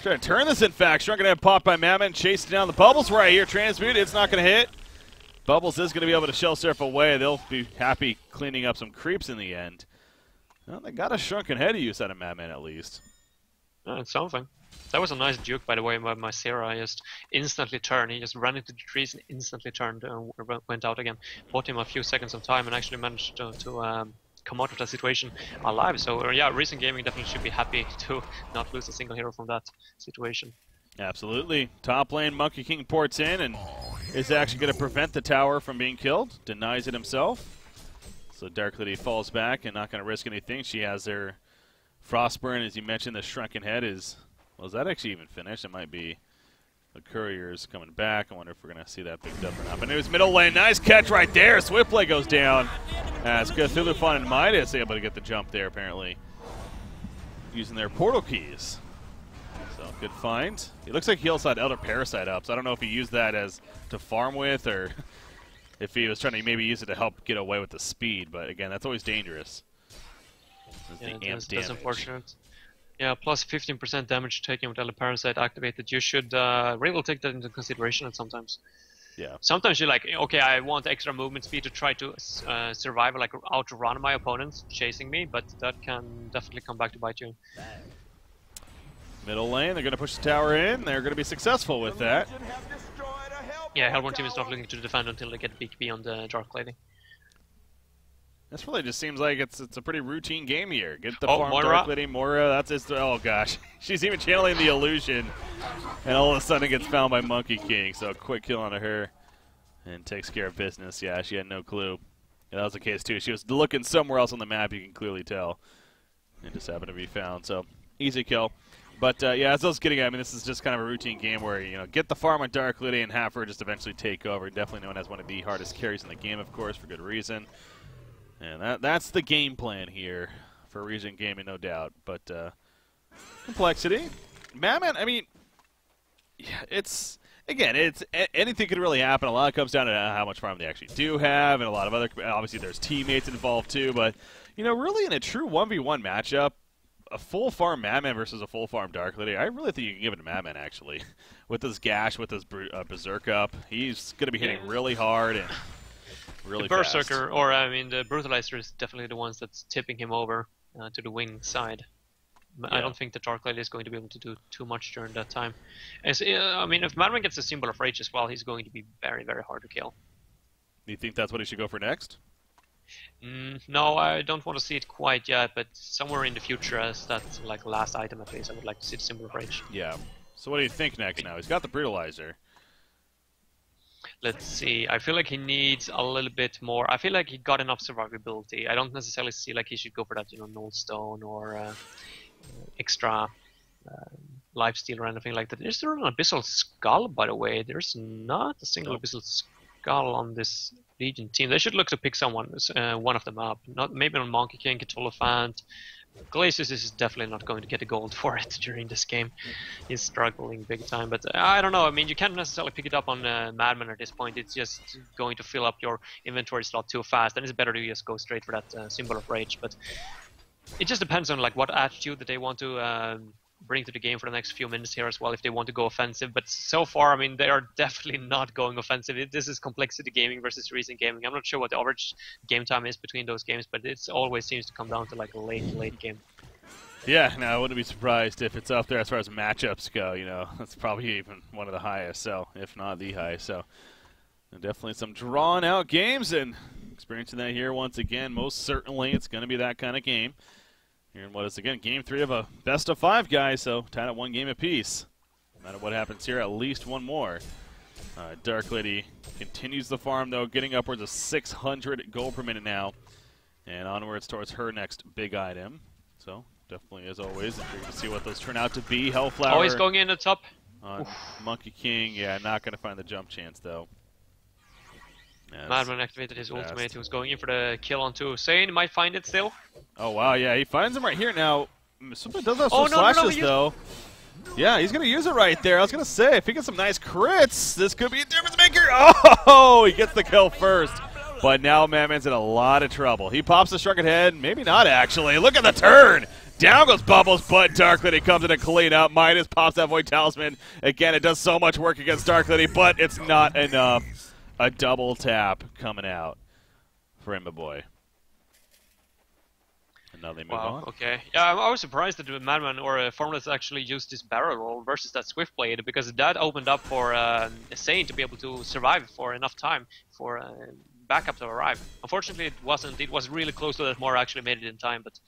Trying to turn this, in fact. Shrunk gonna have popped by Madman, chasing down the Bubbles right here. Transmute, it's not going to hit. Bubbles is going to be able to shell surf away. They'll be happy cleaning up some creeps in the end. Well, they got a shrunken head of use out of Madman at least. It's something. That was a nice juke, by the way, by my Sarah. Just instantly turned. He just ran into the trees and instantly turned and went out again. Bought him a few seconds of time and actually managed to come out of that situation alive. So yeah, Recent Gaming definitely should be happy to not lose a single hero from that situation. Absolutely. Top lane, Monkey King ports in and is actually going to prevent the tower from being killed. Denies it himself. So Dark Lady falls back and not going to risk anything. She has her Frostburn, as you mentioned. The Shrunken Head is... Well, is that actually even finished? It might be. The Courier's coming back. I wonder if we're going to see that picked up or not. But it was middle lane. Nice catch right there. Swiftblade goes down. As Cthulhu Fun and Midas able to get the jump there, apparently. Using their portal keys. So good find. It looks like he also had Elder Parasite up, so I don't know if he used that as to farm with or if he was trying to maybe use it to help get away with the speed. But again, that's always dangerous. Yeah, that's unfortunate. Yeah, plus 15% damage taken with Elder Parasite activated. You should really take that into consideration sometimes. Yeah. Sometimes you're like, okay, I want extra movement speed to try to survive, like outrun my opponents chasing me, but that can definitely come back to bite you. Middle lane, they're going to push the tower in. They're going to be successful with that. Yeah, Hellborn team is not looking to defend until they get BKB on the Dark Lady. This really just seems like it's a pretty routine game here. Get the farm Moira. Dark Lady, Moira, that's his, oh gosh. She's even channeling the illusion, and all of a sudden gets found by Monkey King, so a quick kill onto her, and takes care of business. Yeah, she had no clue. Yeah, that was the case too. She was looking somewhere else on the map, you can clearly tell. And just happened to be found, so easy kill. But yeah, as I was getting at, I mean, this is just kind of a routine game where, you know, get the farm on Dark Lady and have her just eventually take over. Definitely known as one of the hardest carries in the game, of course, for good reason. And that's the game plan here for Region Gaming, no doubt. But complexity. Madman, I mean, yeah, it's, again, anything could really happen. A lot comes down to how much farm they actually do have, and a lot of other, obviously there's teammates involved too. But, you know, really in a true 1v1 matchup, a full farm Madman versus a full farm Dark Lady, I really think you can give it to Madman, actually. With his Gash, with his Berserk up, he's going to be hitting really hard and really fast. The Berserker, or I mean the Brutalizer, is definitely the ones that's tipping him over to the wing side. Yeah. I don't think the Dark Lady is going to be able to do too much during that time. I mean, if Madman gets a Symbol of Rage as well, he's going to be very, very hard to kill. Do you think that's what he should go for next? No, I don't want to see it quite yet, but somewhere in the future, as that's like last item at least, I would like to see the Symbol of Rage. Yeah. So what do you think next now? He's got the Brutalizer. Let's see. I feel like he needs a little bit more. I feel like he got enough survivability. I don't necessarily see like he should go for that, you know, Null Stone or extra lifesteal or anything like that. Is there an Abyssal Skull, by the way? There's not a single Abyssal Skull on this Legion team. They should look to pick someone, one of them up. Not maybe on Monkey King, Cthulhuphant. Glacius is definitely not going to get a gold for it during this game. He's struggling big time, but I don't know. I mean, you can't necessarily pick it up on Madman at this point. It's just going to fill up your inventory slot too fast, and it's better to just go straight for that Symbol of Rage. But it just depends on like what attitude that they want to bring to the game for the next few minutes here as well, if they want to go offensive. But so far, I mean, they are definitely not going offensive. This is complexity gaming versus recent gaming. I'm not sure what the average game time is between those games, but it always seems to come down to like a late game. Yeah, no, I wouldn't be surprised if it's up there as far as matchups go. You know, that's probably even one of the highest, so if not the highest. So definitely some drawn-out games, and experiencing that here once again. Most certainly, it's going to be that kind of game. Here in what is, again, Game 3 of a best-of-5, guys, so tied at one game apiece. No matter what happens here, at least one more. Dark Lady continues the farm, though, getting upwards of 600 gold per minute now. And onwards towards her next big item. So, definitely, as always, intrigued to see what those turn out to be. Hellflower. Always going in the top. Monkey King, yeah, not going to find the jump chance, though. Madman activated his ultimate. He was going in for the kill on 2. Sane might find it still. Oh, wow, yeah, he finds him right here now. Somebody does have some slashes, though. Yeah, he's going to use it right there. I was going to say, if he gets some nice crits, this could be a difference maker. Oh, he gets the kill first. But now Madman's in a lot of trouble. He pops the Shrunken Head. Maybe not, actually. Look at the turn. Down goes Bubbles, but Dark Lady comes in to clean up. Midas pops that Void Talisman. Again, it does so much work against Dark Lady, but it's not enough. A double tap coming out for Imba Boy. And now they move on. Okay. Yeah, I was surprised that the Madman or Formless actually used this barrel roll versus that Swift Blade, because that opened up for Sane to be able to survive for enough time for backup to arrive. Unfortunately, it wasn't. It was really close to that. More actually made it in time, but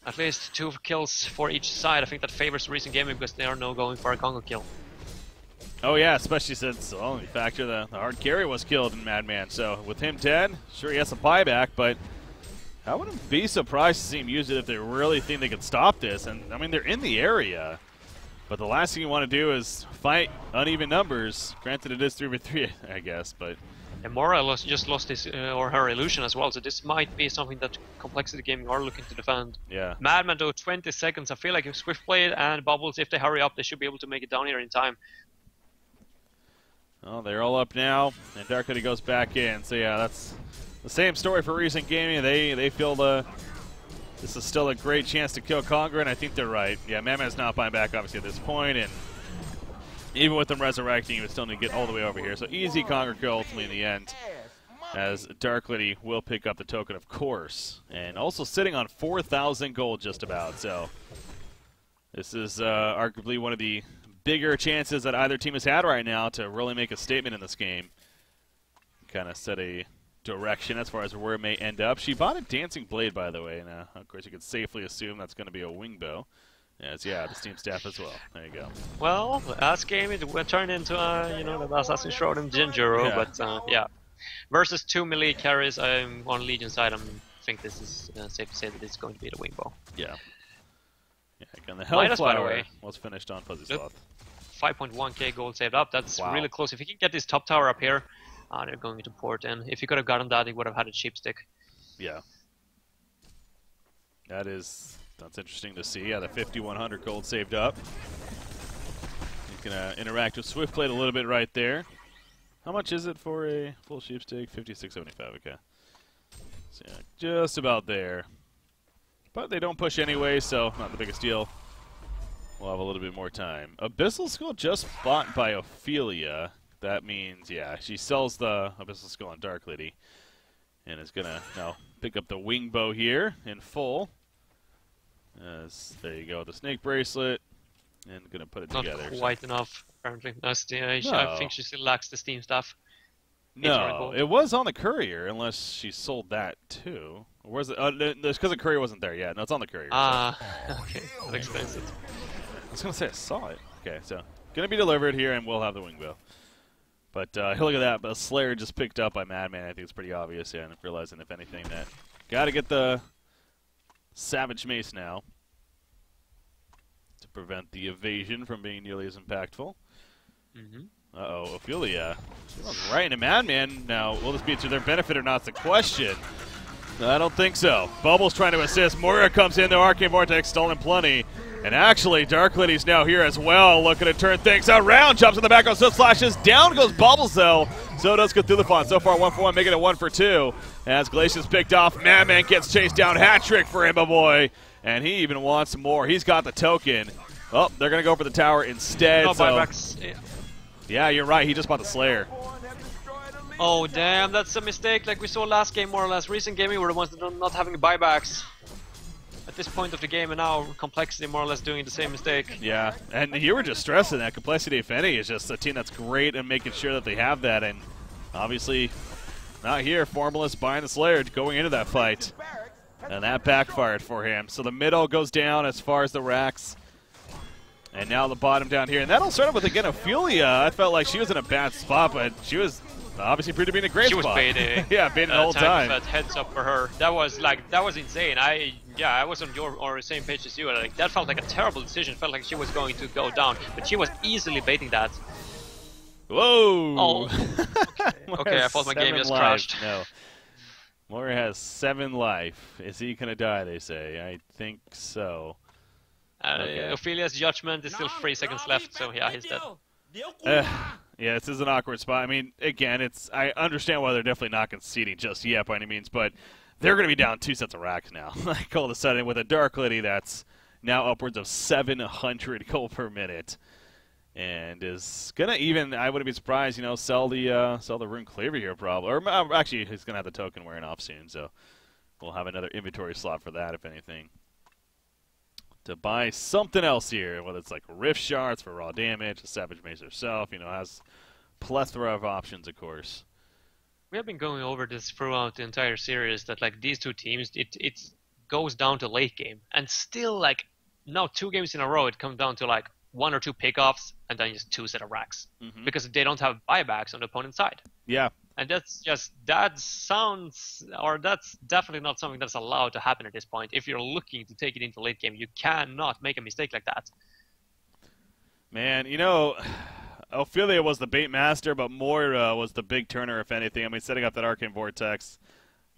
at least 2 kills for each side. I think that favors recent gaming because they are now going for a Congo kill. Oh yeah, especially since, well, you factor the hard carry was killed in Madman. So with him dead, sure he has some buyback, but I wouldn't be surprised to see him use it if they really think they can stop this. And I mean, they're in the area, but the last thing you want to do is fight uneven numbers. Granted, it is 3v3, I guess, but And Mora just lost his or her illusion as well, so this might be something that Complexity Gaming are looking to defend. Yeah. Madman though, 20 seconds. I feel like if Swiftblade and Bubbles, if they hurry up, they should be able to make it down here in time. Well, they're all up now, and Dark Lady goes back in. So yeah, that's the same story for Recent Gaming. They feel this is still a great chance to kill Congra, and I think they're right. Yeah, Madman's not buying back obviously at this point, and even with them resurrecting, you would still need to get all the way over here. So easy Congra kill ultimately in the end, as Dark Lady will pick up the token, of course, and also sitting on 4,000 gold just about. So this is arguably one of the bigger chances that either team has had right now to really make a statement in this game. Kind of set a direction as far as where it may end up. She bought a Dancing Blade, by the way, and of course you could safely assume that's going to be a Wingbow. As, yeah, the Steam staff as well. There you go. Well, last game it turned into, you know, the Assassin's Shroud and Jinjuro, Yeah. but yeah. Versus 2 melee carries, I'm on Legion side, I think this is safe to say that it's going to be the Wingbow. Yeah. Yeah, again, the Minus, by the Hellflower way. was finished on Fuzzy Sloth. 5.1k gold saved up, that's Wow. really close. If you can get this top tower up here, they're going to port in. If you could have gotten that, he would have had a cheap stick. Yeah. That's interesting to see. Yeah, the 5,100 gold saved up. You can interact with Swiftblade a little bit right there. How much is it for a full sheep stick? 56.75, okay. So yeah, just about there. But they don't push anyway, so not the biggest deal. We'll have a little bit more time. Abyssal Skull just bought by Ophelia. That means, yeah, she sells the Abyssal Skull on Dark Lady. And is going to now pick up the Wingbow here in full. There you go, the Snake Bracelet. And going to put it Not together. quite enough, apparently. That's the, I No. think she still lacks the Steam stuff. No, it was on the courier, unless she sold that too. Or was it? It's because the courier wasn't there yet. No, it's on the courier. Okay, that explains it. I was going to say I saw it. Okay, so going to be delivered here, and we'll have the Wingbow. But look at that. The Slayer just picked up by Madman. I think it's pretty obvious, yeah, and realizing, if anything, that got to get the Savage Mace now to prevent the evasion from being nearly as impactful. Mm-hmm. Uh-oh, Ophelia. She runs right into Madman. Now, will this be to their benefit or not is the question. I don't think so. Bubbles trying to assist. Moira comes in, the Arcane Vortex stolen plenty. And actually, Dark Lady's now here as well, looking to turn things around. Jumps in the back, Soot Slashes. Down goes Bubbles, though. So does Cthulhuphon. So far, 1 for 1, making it 1 for 2. As Glacius picked off, Madman gets chased down. Hat trick for Imba Boy. And he even wants more. He's got the token. Oh, they're going to go for the tower instead. No so buybacks. yeah, you're right. He just bought the Slayer. Oh, damn, that's a mistake like we saw last game, more or less. Recent Gaming were the ones that are not having buybacks at this point of the game, and now Complexity more or less doing the same mistake. Yeah, and you were just stressing that Complexity, if any, is just a team that's great at making sure that they have that, and obviously not here. Formalist buying the Slayer going into that fight, and that backfired for him. So the middle goes down as far as the racks, and now the bottom down here, and that'll start up with, again, Ophelia. I felt like she was in a bad spot, but she was obviously proved to be in a great spot. She was baiting. Yeah, baiting the whole time. That heads up for her. That was insane. I was on your or the same page as you. Like, that felt like a terrible decision. Felt like she was going to go down, but she was easily baiting that. Whoa! Oh. Okay, I thought my game just crashed. No. Moira has 7 life. Is he gonna die, they say? I think so. Okay. Ophelia's judgment is still 3 seconds left, so yeah, he's dead. Yeah, this is an awkward spot. I mean, again, I understand why they're definitely not conceding just yet by any means, but they're going to be down 2 sets of racks now. Like, all of a sudden, with a Dark Lady that's now upwards of 700 gold per minute, and is going to even, I wouldn't be surprised, sell the Rune Cleaver here probably. Or actually, he's going to have the token wearing off soon, so we'll have another inventory slot for that, if anything. To buy something else here, whether it's like Rift Shards for raw damage, a Savage Mace herself, has plethora of options, of course. We have been going over this throughout the entire series, that like these two teams, it goes down to late game, and still like now 2 games in a row, it comes down to like 1 or 2 pickoffs and then just 2 set of racks, because they don't have buybacks on the opponent's side. Yeah. And that's definitely not something that's allowed to happen at this point. If you're looking to take it into late game, you cannot make a mistake like that. Man, Ophelia was the bait master, but Moira was the big turner, if anything. I mean, setting up that Arcane Vortex.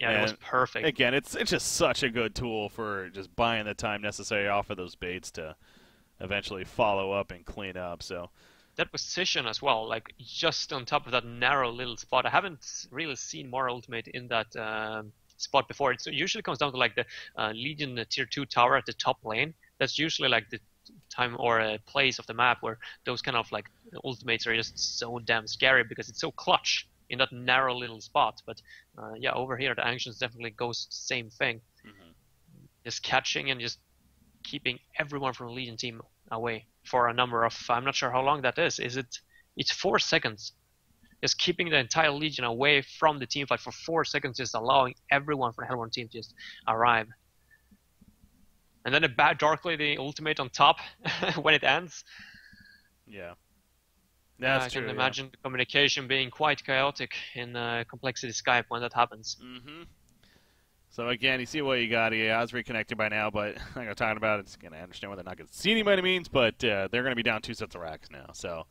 Yeah, it was perfect. Again, it's just such a good tool for just buying the time necessary off of those baits to eventually follow up and clean up. So that position as well, like just on top of that narrow little spot. I haven't really seen more ultimate in that spot before. It usually comes down to like the Legion tier 2 tower at the top lane. That's usually like the time or a place of the map where those kind of like ultimates are just so damn scary because it's so clutch in that narrow little spot. But yeah, over here the Ancients definitely goes same thing. Just catching and just keeping everyone from the Legion team away for a number of, I'm not sure how long that is. It's 4 seconds. Just keeping the entire Legion away from the team fight for 4 seconds, just allowing everyone from the Hellborn team to just arrive. And then a bad Dark Lady ultimate on top when it ends. Yeah. That's true. I can imagine the communication being quite chaotic in Complexity Skype when that happens. So again, you see what you got here. I was reconnected by now, but like I'm talking about, it's going to understand why they're not going to see any by any means, but they're going to be down 2 sets of racks now. So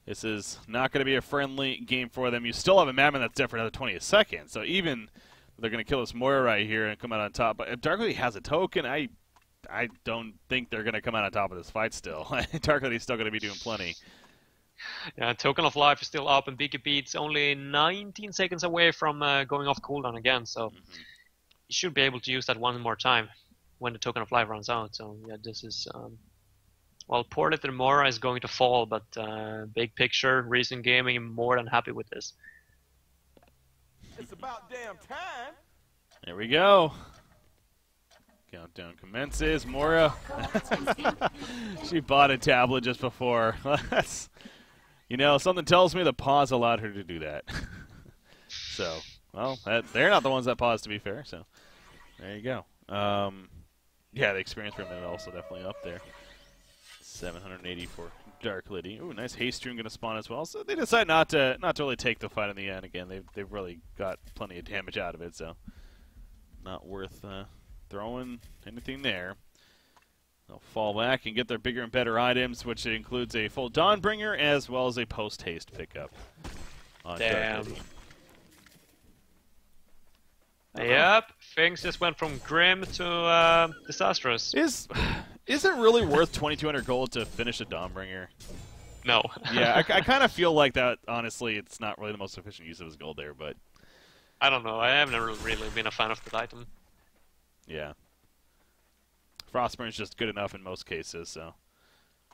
this is not going to be a friendly game for them. You still have a Madman that's dead for another 20 seconds. So even they're going to kill this Moira right here and come out on top. But if Dark Lady has a token, I don't think they're going to come out on top of this fight still. Dark Lady's still going to be doing plenty. Yeah, Token of Life is still up, and BKB's only 19 seconds away from going off cooldown again, so you should be able to use that one more time when the Token of Life runs out. So yeah, this is well, poor little Mora is going to fall, but big picture, Reason Gaming, I'm more than happy with this. It's about damn time. There we go. Countdown commences. Mora, she bought a tablet just before. You know, something tells me the pause allowed her to do that. So, well, they're not the ones that paused, to be fair. So, there you go. Yeah, the experience per minute also definitely up there. 780 for Dark Lady. Ooh, nice haste rune going to spawn as well. So they decide not to really take the fight in the end. Again, they've really got plenty of damage out of it, so not worth throwing anything there. They'll fall back and get their bigger and better items, which includes a full Dawnbringer as well as a post-haste pickup. Damn. Yep, things just went from grim to disastrous. Is it really worth 2,200 gold to finish a Dawnbringer? No. Yeah, I kind of feel like that, honestly, it's not really the most efficient use of his gold there, but I don't know. I have never really been a fan of that item. Yeah. Frostburn is just good enough in most cases, so.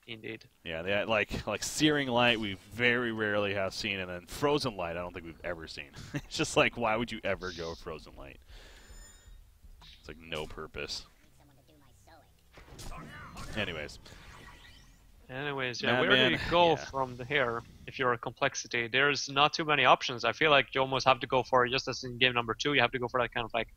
Indeed. Yeah, they like Searing Light we very rarely have seen, and then Frozen Light I don't think we've ever seen. It's just like, why would you ever go Frozen Light? It's like no purpose. Anyways, yeah, Madman, where do you go yeah. from here if you're a Complexity? There's not too many options. I feel like you almost have to go for, just as in game number 2, you have to go for that kind of like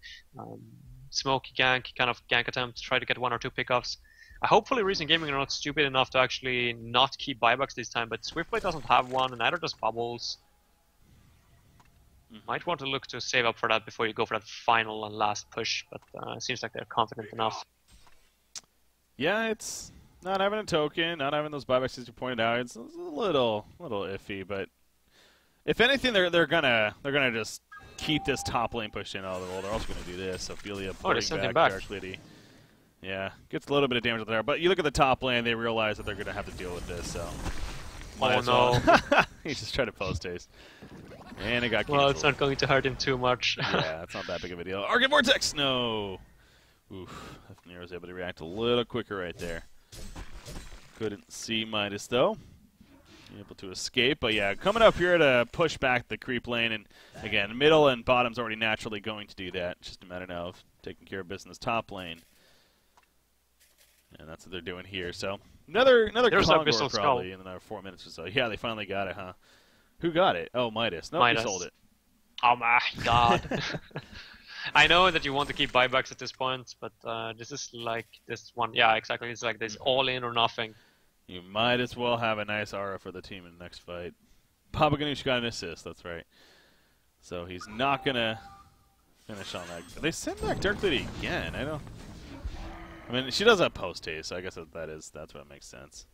smoky gank, kind of gank attempt, try to get 1 or 2 pickoffs. Hopefully Reason Gaming are not stupid enough to actually not keep buybacks this time, but Swiftblade doesn't have one, and neither does Bubbles. Might want to look to save up for that before you go for that final and last push, but it seems like they're confident enough. Yeah, it's not having a token, not having those buybacks as you pointed out. It's a little iffy, but if anything, they're gonna just keep this top lane pushed in. Oh, they're also gonna do this. Ophelia putting back Dark Lady. Yeah, gets a little bit of damage there, but you look at the top lane, they realize that they're gonna have to deal with this. So, oh no, he just tried to post haste, and it got canceled. Well, it's not going to hurt him too much. Yeah, it's not that big of a deal. Arcane Vortex, no. Oof, Nero was able to react a little quicker right there. Couldn't see Midas though. Able to escape, but yeah, coming up here to push back the creep lane, and again, middle and bottom's already naturally going to do that. It's just a matter now of taking care of business top lane, and that's what they're doing here. So another Kongor probably in another 4 minutes or so. Yeah, they finally got it, huh? Who got it? Oh, Midas. No, he sold it. Oh my god. I know that you want to keep buybacks at this point, but this is like this one. Yeah, exactly. It's like this all in or nothing. You might as well have a nice aura for the team in the next fight. Papa Ganoush got an assist, that's right. So he's not going to finish on that. They send back Dark Lady again. I mean, she does have post haste, so I guess that's what makes sense.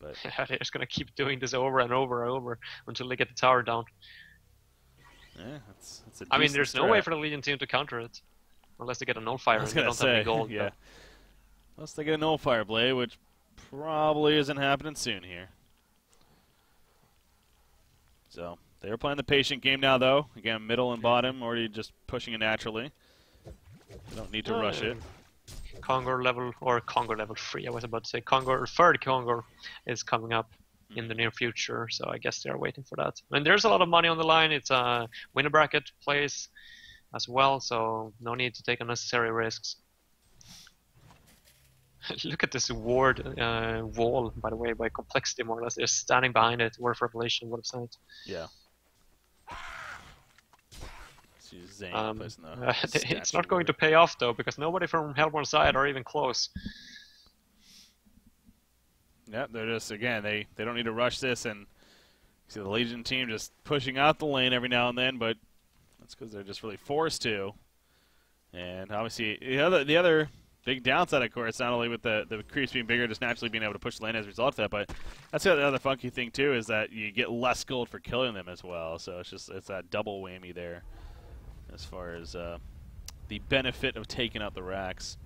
But They're just gonna keep doing this over and over and over until they get the tower down. yeah, that's a I mean, decent there's no way strat. for the Legion team to counter it. Unless they get a nullfire I was and they gonna don't have any say, gold. yeah. Unless they get a nullfire blade, which probably isn't happening soon here. So they are playing the patient game now, though. Again, middle and bottom, already just pushing it naturally. They don't need to rush it. Kongor level, or Kongor level 3, I was about to say. Kongor, third Kongor is coming up in the near future, so I guess they're waiting for that. And there's a lot of money on the line. It's a winner bracket place as well, so no need to take unnecessary risks. Look at this ward wall, by the way, by complexity, more or less. They're standing behind it. Word of Revelation, what a sight. Yeah. Zane placing the it's not going to pay off, though, because nobody from Hellborn's side are even close. Yeah, they're just, again, they don't need to rush this, and you see the Legion team just pushing out the lane every now and then, but that's because they're just really forced to. And obviously, the other big downside, of course, not only with the creeps being bigger, just naturally being able to push the lane as a result of that, but that's the other funky thing, too, is that you get less gold for killing them as well. So it's that double whammy there as far as the benefit of taking out the racks.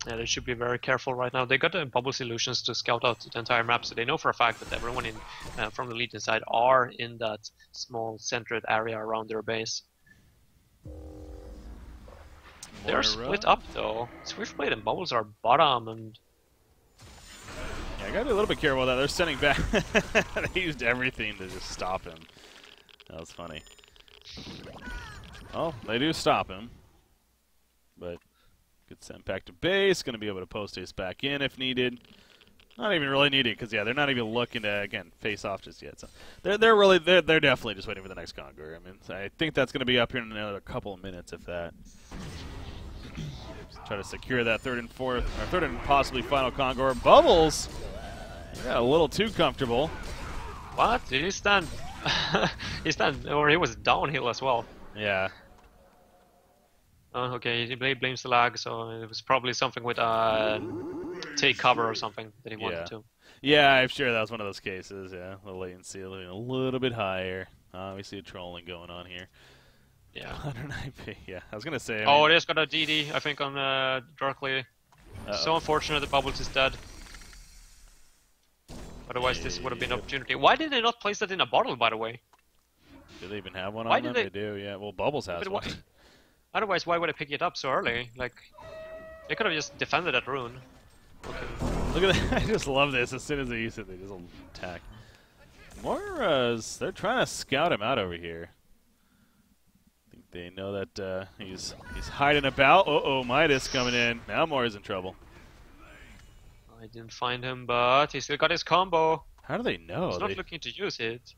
Yeah, they should be very careful right now. They got the bubble solutions to scout out the entire map, so they know for a fact that everyone in from the Legion side are in that small centered area around their base. They're split up, though. Swiftblade and Bubbles are bottom, and yeah, I gotta be a little bit careful with that. They're sending back. They used everything to just stop him. That was funny. Oh, they do stop him, but gets sent back to base. Going to be able to post ace back in if needed. Not even really needed because yeah, they're not even looking to again face off just yet. So they're definitely just waiting for the next Conqueror. I mean, I think that's going to be up here in another couple of minutes, if that. Try to secure that third and fourth, or third and possibly final Conqueror. Bubbles, got a little too comfortable. What? Did he stand? He stand, or he was downhill as well. Yeah. Okay, he blames the lag, so it was probably something with take cover or something that he wanted to. Yeah, I'm sure that was one of those cases. Yeah, the latency a little bit higher. Obviously, a trolling going on here. Yeah. 109p. Yeah, I was gonna say. Oh, they just got a DD, I think, on Dark Lady. So unfortunate that Bubbles is dead. Otherwise, this would have been an opportunity. Why did they not place that in a bottle, by the way? Do they even have one on them? They do, yeah. Well, Bubbles has one. Otherwise, why would I pick it up so early? Like, they could have just defended that rune. Okay. Look at that. I just love this. As soon as they use it, they just attack. Moira's, they're trying to scout him out over here. I think they know that he's hiding about. Uh-oh, Midas coming in. Now Moira's in trouble. I didn't find him, but he still got his combo. How do they know? He's not looking to use it.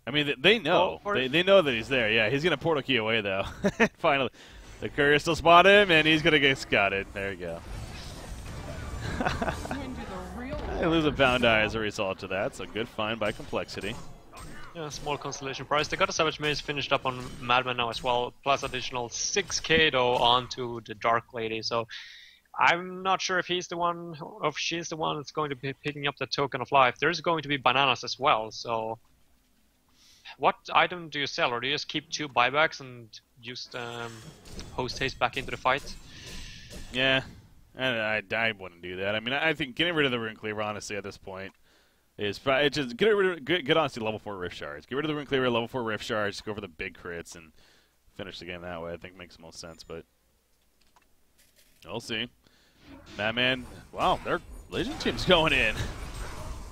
I mean, they know. They know that he's there. Yeah, he's going to portal key away, though. Finally. The courier still spot him, and he's going to get scouted. There you go. They lose a Bound Eye as a result of that, so good find by Complexity. Yeah, small constellation prize. They got a Savage Maze finished up on Madman now as well, plus additional 6k though onto the Dark Lady, so I'm not sure if he's the one, or if she's the one that's going to be picking up the Token of Life. There's going to be bananas as well, so what item do you sell, or do you just keep 2 buybacks and just post haste back into the fight? Yeah, I wouldn't do that. I mean, I think getting rid of the Rune Cleaver, honestly, at this point, is probably just get honestly level 4 Rift Shards. Get rid of the Rune Cleaver, level 4 Rift Shards, go for the big crits, and finish the game that way. I think makes the most sense, but we'll see. Madman, wow, their Legion team's going in.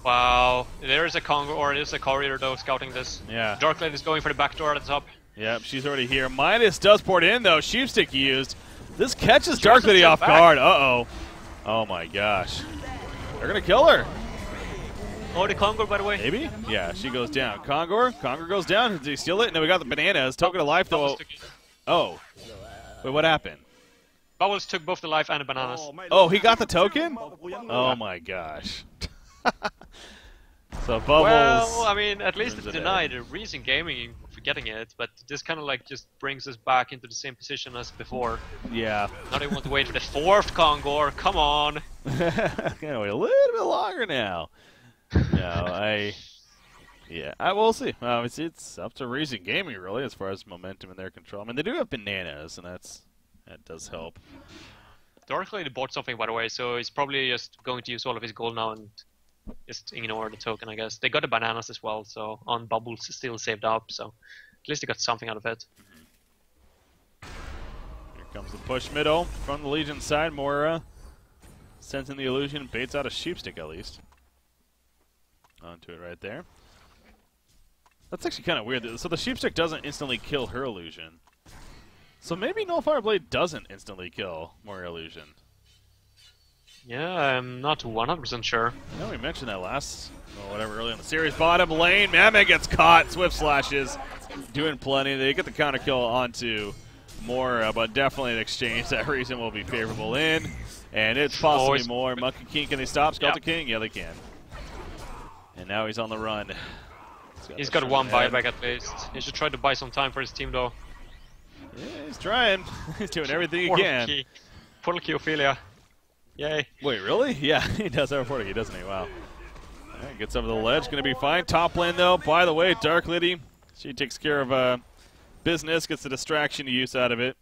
Wow, there's a Congo, or there's a courier though scouting this. Yeah. Dark Lady is going for the back door at the top. Yep, she's already here. Midas does port in though. Sheepstick used. This catches Dark Lady off guard. Uh-oh. Oh my gosh. They're gonna kill her. Oh, the Congo, by the way. Maybe? Yeah, she goes down. Congo goes down. Did he steal it? No, we got the bananas. Token of life though. Oh. Wait, what happened? Bubbles took both the life and the bananas. Oh, he got the token? Oh my gosh. So Bubbles. Well, I mean, at least it's denied. Recent Gaming for getting it, but this kind of like just brings us back into the same position as before. Yeah. Now they want to wait for the 4th Kongor. Come on. Gotta wait a little bit longer now. No, we'll see. It's up to Reason Gaming really as far as momentum in their control. I mean, they do have bananas, and that does help. Dark Lady bought something, by the way, so he's probably just going to use all of his gold now and just ignore the token, I guess. They got the bananas as well, so on bubbles still saved up, so at least they got something out of it. Here comes the push middle from the Legion side. Moira sensing the illusion, baits out a sheepstick at least. Onto it right there. That's actually kind of weird. So the sheepstick doesn't instantly kill her illusion. So maybe Nullfire Blade doesn't instantly kill Moira illusion. Yeah, I'm not 100% sure. I know we mentioned that early in the series. Bottom lane, Mammoth gets caught. Swift slashes, doing plenty. They get the counter kill onto Moira, but definitely an exchange that Reason will be favorable in. And it's possibly more. Monkey King, can they stop Skelter King? Yeah, they can. And now he's on the run. He's got one buyback at least. He should try to buy some time for his team though. Yeah, he's trying. He's doing everything he can. Portal key Ophelia. Yay. Wait, really? Yeah, he does have a portal key, doesn't he? Wow. Right, gets over the ledge, gonna be fine. Top lane though, by the way, Dark Lady, she takes care of business, gets the distraction use out of it.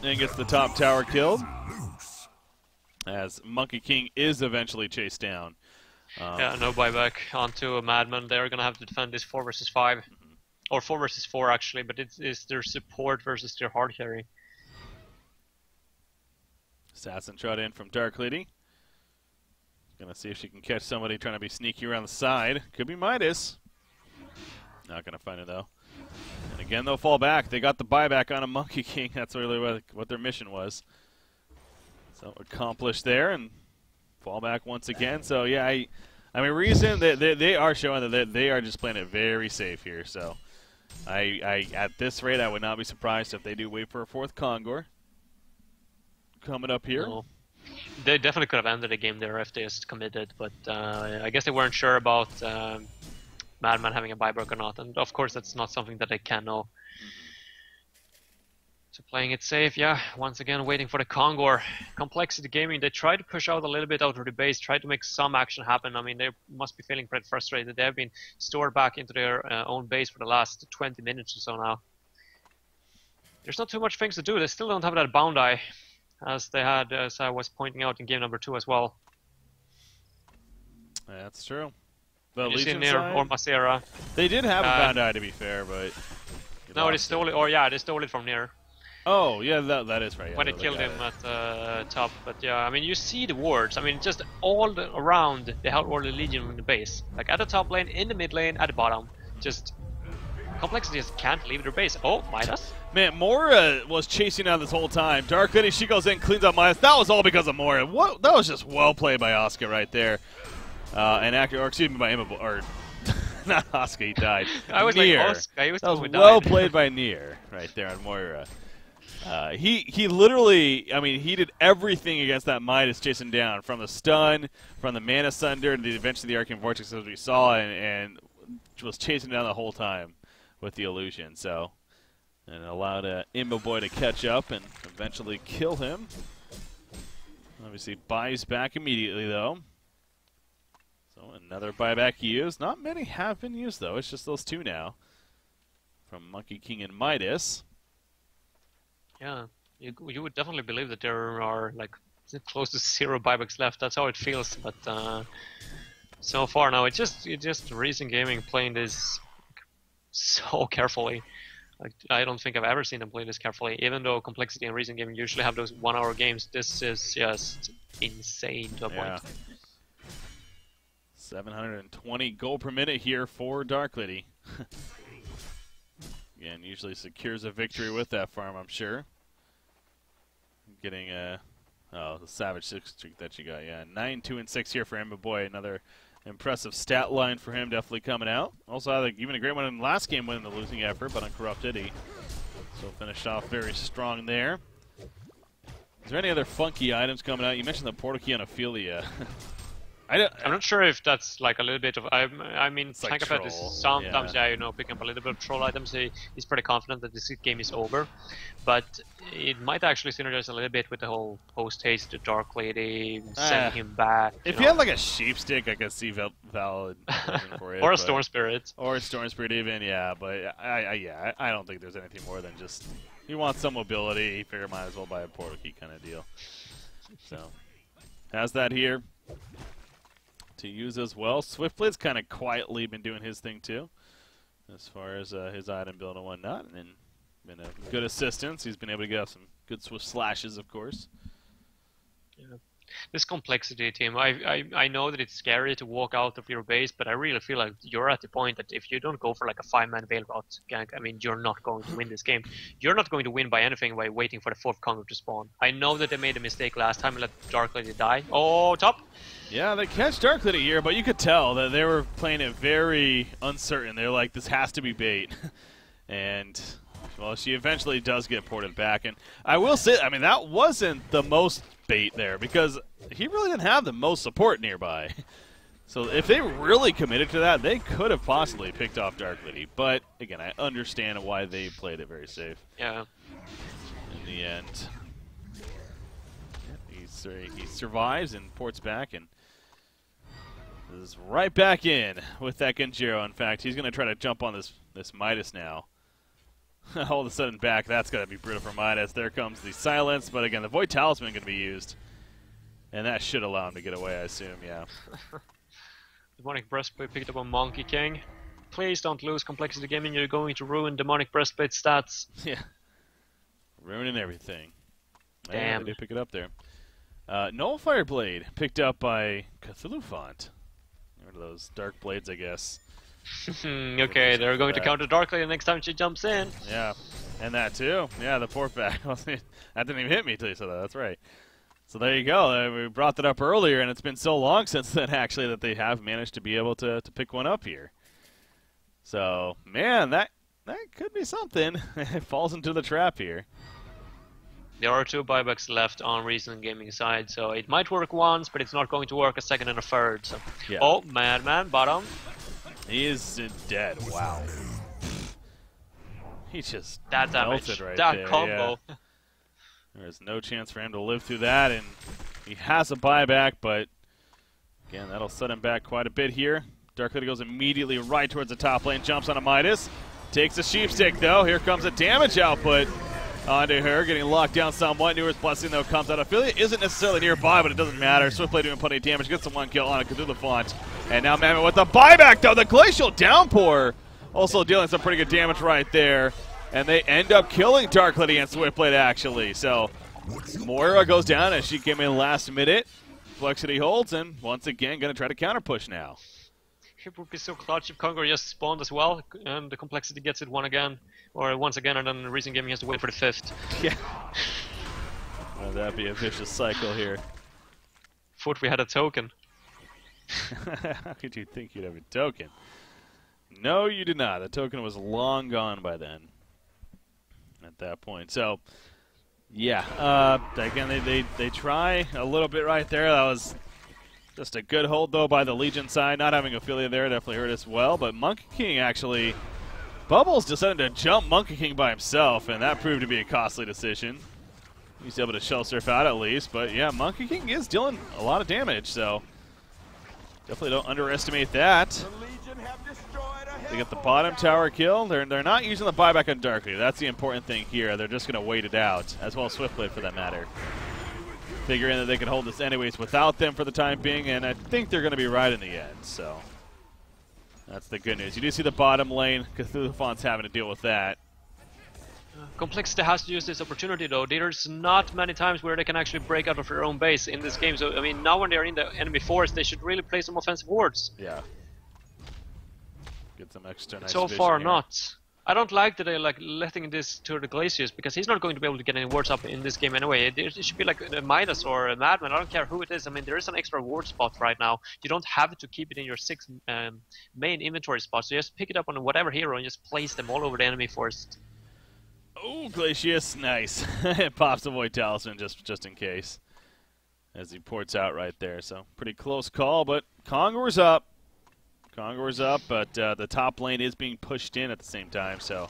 And gets the top tower killed. As Monkey King is eventually chased down. Yeah, no buyback onto a Madman. They're gonna have to defend this 4 versus 5. Or 4 versus 4 actually, but it's their support versus their hard carry. Assassin trot in from Dark Lady. Gonna see if she can catch somebody trying to be sneaky around the side. Could be Midas. Not gonna find it though. And again, they'll fall back. They got the buyback on a Monkey King. That's really what their mission was. So accomplished there and fall back once again. So yeah, I mean, Reason they are showing that they are just playing it very safe here. So I at this rate, I would not be surprised if they do wait for a 4th Kongor coming up here. No. They definitely could have ended the game there if they just committed, but I guess they weren't sure about Madman having a buyback or not, and of course that's not something that they can know. So playing it safe, yeah, once again waiting for the Kongor. Complexity Gaming, they tried to push out a little bit out of the base, tried to make some action happen. I mean, they must be feeling pretty frustrated. They have been stored back into their own base for the last 20 minutes or so now. There's not too much things to do. They still don't have that Bound-Eye, as they had, as I was pointing out in game number 2 as well. That's true. The you see Legion Nier side, or Masera. they did have a Bound-Eye to be fair, but no, they stole it. Or yeah, they stole it from Nier. Oh yeah, that is right. Yeah, when they killed him at the top, but yeah, I mean you see the wards. I mean just all around they have all the Legion in the base, like at the top lane, in the mid lane, at the bottom. Just Complexity just can't leave their base. Oh, Midas. Man, Moira was chasing down this whole time. Dark Lady, she goes in, cleans up Midas. That was all because of Moira. What? That was just well played by Oscar right there. Excuse me, by Emma, or not Oscar, he died. I was Nier. like, Oscar, he was that was died. well played by Nier right there on Moira. He literally, I mean, he did everything against that Midas chasing down, from the stun, from the Mana Sunder, to eventually the Arcane Vortex as we saw, and was chasing down the whole time with the illusion. So, and allowed Imbo Boy to catch up and eventually kill him. Obviously buys back immediately though. So another buyback used. Not many have been used though. It's just those 2 now from Monkey King and Midas. Yeah, you would definitely believe that there are like close to 0 buybacks left. That's how it feels. But so far now, it's just Reason Gaming playing this so carefully. Like, I don't think I've ever seen them play this carefully. Even though Complexity and Reason Gaming usually have those 1-hour games, this is just insane to a point. 720 gold per minute here for Dark Lady. Again, usually secures a victory with that farm, I'm sure. Getting the Savage 6 streak that you got. Yeah, 9, 2, and 6 here for Emma Boy. Another impressive stat line for him, definitely coming out. Also had even a great one in the last game, winning the losing effort, but uncorrupted. He still finished off very strong there. Is there any other funky items coming out? You mentioned the portal key on Ophelia. I'm not sure if that's like a little bit of. I mean, It's like Tankafet is troll, sometimes, yeah. you know, picking up a little bit of troll items. He's pretty confident that this game is over, but it might actually synergize a little bit with the whole post haste to Dark Lady, sending him back. If you you know. had like a sheep stick, I could see valid reason for it. Or a but- Storm Spirit. Or a Storm Spirit even, yeah. But I don't think there's anything more than just he wants some mobility. He figured might as well buy a portal key kind of deal. So has that here to use as well. Swiftblade's kind of quietly been doing his thing too, as far as his item build and whatnot, and been a good assistance. He's been able to get some good swift slashes, of course. Yeah. This complexity team, I know that it's scary to walk out of your base, but I really feel like you're at the point that if you don't go for like a 5-man Veil Rot gank, I mean, you're not going to win this game. You're not going to win by anything by waiting for the 4th Conqueror to spawn. I know that they made a mistake last time and let Dark Lady die. Oh, top! Yeah, they catch Dark Lady here, but you could tell that they were playing it very uncertain. They're like, this has to be bait. And, well, she eventually does get ported back. And I will say, I mean, that wasn't the most bait there because he really didn't have the most support nearby. So if they really committed to that, they could have possibly picked off Dark Lady. But, again, I understand why they played it very safe. Yeah. In the end. He survives and ports back and is right back in with that Genjiro. In fact, he's going to try to jump on this Midas now. All of a sudden back, that's going to be brutal for Midas. There comes the silence, but again, the Void Talisman going to be used. And that should allow him to get away, I assume, yeah. Demonic Breastplate picked up on Monkey King. Please don't lose Complexity Gaming, you're going to ruin Demonic Breastplate stats. Yeah. Ruining everything. Damn. Yeah, they did pick it up there. Null Fireblade picked up by Cthulhu Font. One of those dark blades, I guess. Okay, they're going to counter Dark Lady next time she jumps in. Yeah, and that too. Yeah, the port back. That didn't even hit me till you said that. That's right. So there you go. We brought that up earlier, and it's been so long since then, actually, that they have managed to be able to pick one up here. So, man, that could be something. It falls into the trap here. There are 2 buybacks left on Reason Gaming side, so it might work once, but it's not going to work a second and a third. So. Yeah. Oh, Madman, bottom. He is dead. Wow. He just That damage, melted right that there. combo. Yeah. There's no chance for him to live through that, and he has a buyback, but again, that'll set him back quite a bit here. Dark Lady goes immediately right towards the top lane, jumps on a Midas, takes a sheep stick though. Here comes a damage output onto her, getting locked down somewhat. Newer's Blessing though comes out. Affiliate isn't necessarily nearby, but it doesn't matter. Swiftblade doing plenty of damage, gets the 1 kill on a Cthulhu Font. And now Mammoth with the buyback though, the Glacial Downpour also dealing some pretty good damage right there. And they end up killing Dark Lady and Swiftblade, actually. So, Moira goes down as she came in last minute. Flexity holds, and once again, going to try to counter-push now. It would be so clutch if Conqueror just spawned as well, and the Complexity gets it once again, and then Reason Gaming has to wait for the 5th. Yeah. Well, that'd be a vicious cycle here. Thought we had a token. How could you think you'd have a token? No, you did not. The token was long gone by then. At that point. So, yeah. Again, they try a little bit right there. That was just a good hold, though, by the Legion side. Not having Ophelia there definitely hurt us well. But Monkey King actually... Bubbles decided to jump Monkey King by himself, and that proved to be a costly decision. He's able to shell surf out at least. But, yeah, Monkey King is dealing a lot of damage, so... Definitely don't underestimate that. They get the bottom tower kill. They're not using the buyback on Dark Lady. That's the important thing here. They're just going to wait it out, as well as Swiftblade for that matter. Figuring that they can hold this anyways without them for the time being, and I think they're going to be right in the end. So that's the good news. You do see the bottom lane. Cthulhu Font's having to deal with that. Complexity has to use this opportunity though. There's not many times where they can actually break out of their own base in this game. So I mean, now when they're in the enemy forest, they should really play some offensive wards. Yeah. Get some extra nice So vision far, here. not. I don't like that they're like letting this to the Glaciers because he's not going to be able to get any wards up in this game anyway. It should be like a Midas or a Madman. I don't care who it is. I mean, there is an extra ward spot right now. You don't have to keep it in your 6 main inventory spots. So just pick it up on whatever hero and just place them all over the enemy forest. Oh, Glacius, nice. It pops the Void Talisman just in case. as he ports out right there. So pretty close call, but Kongor's up. Kongor's up, but the top lane is being pushed in at the same time, so...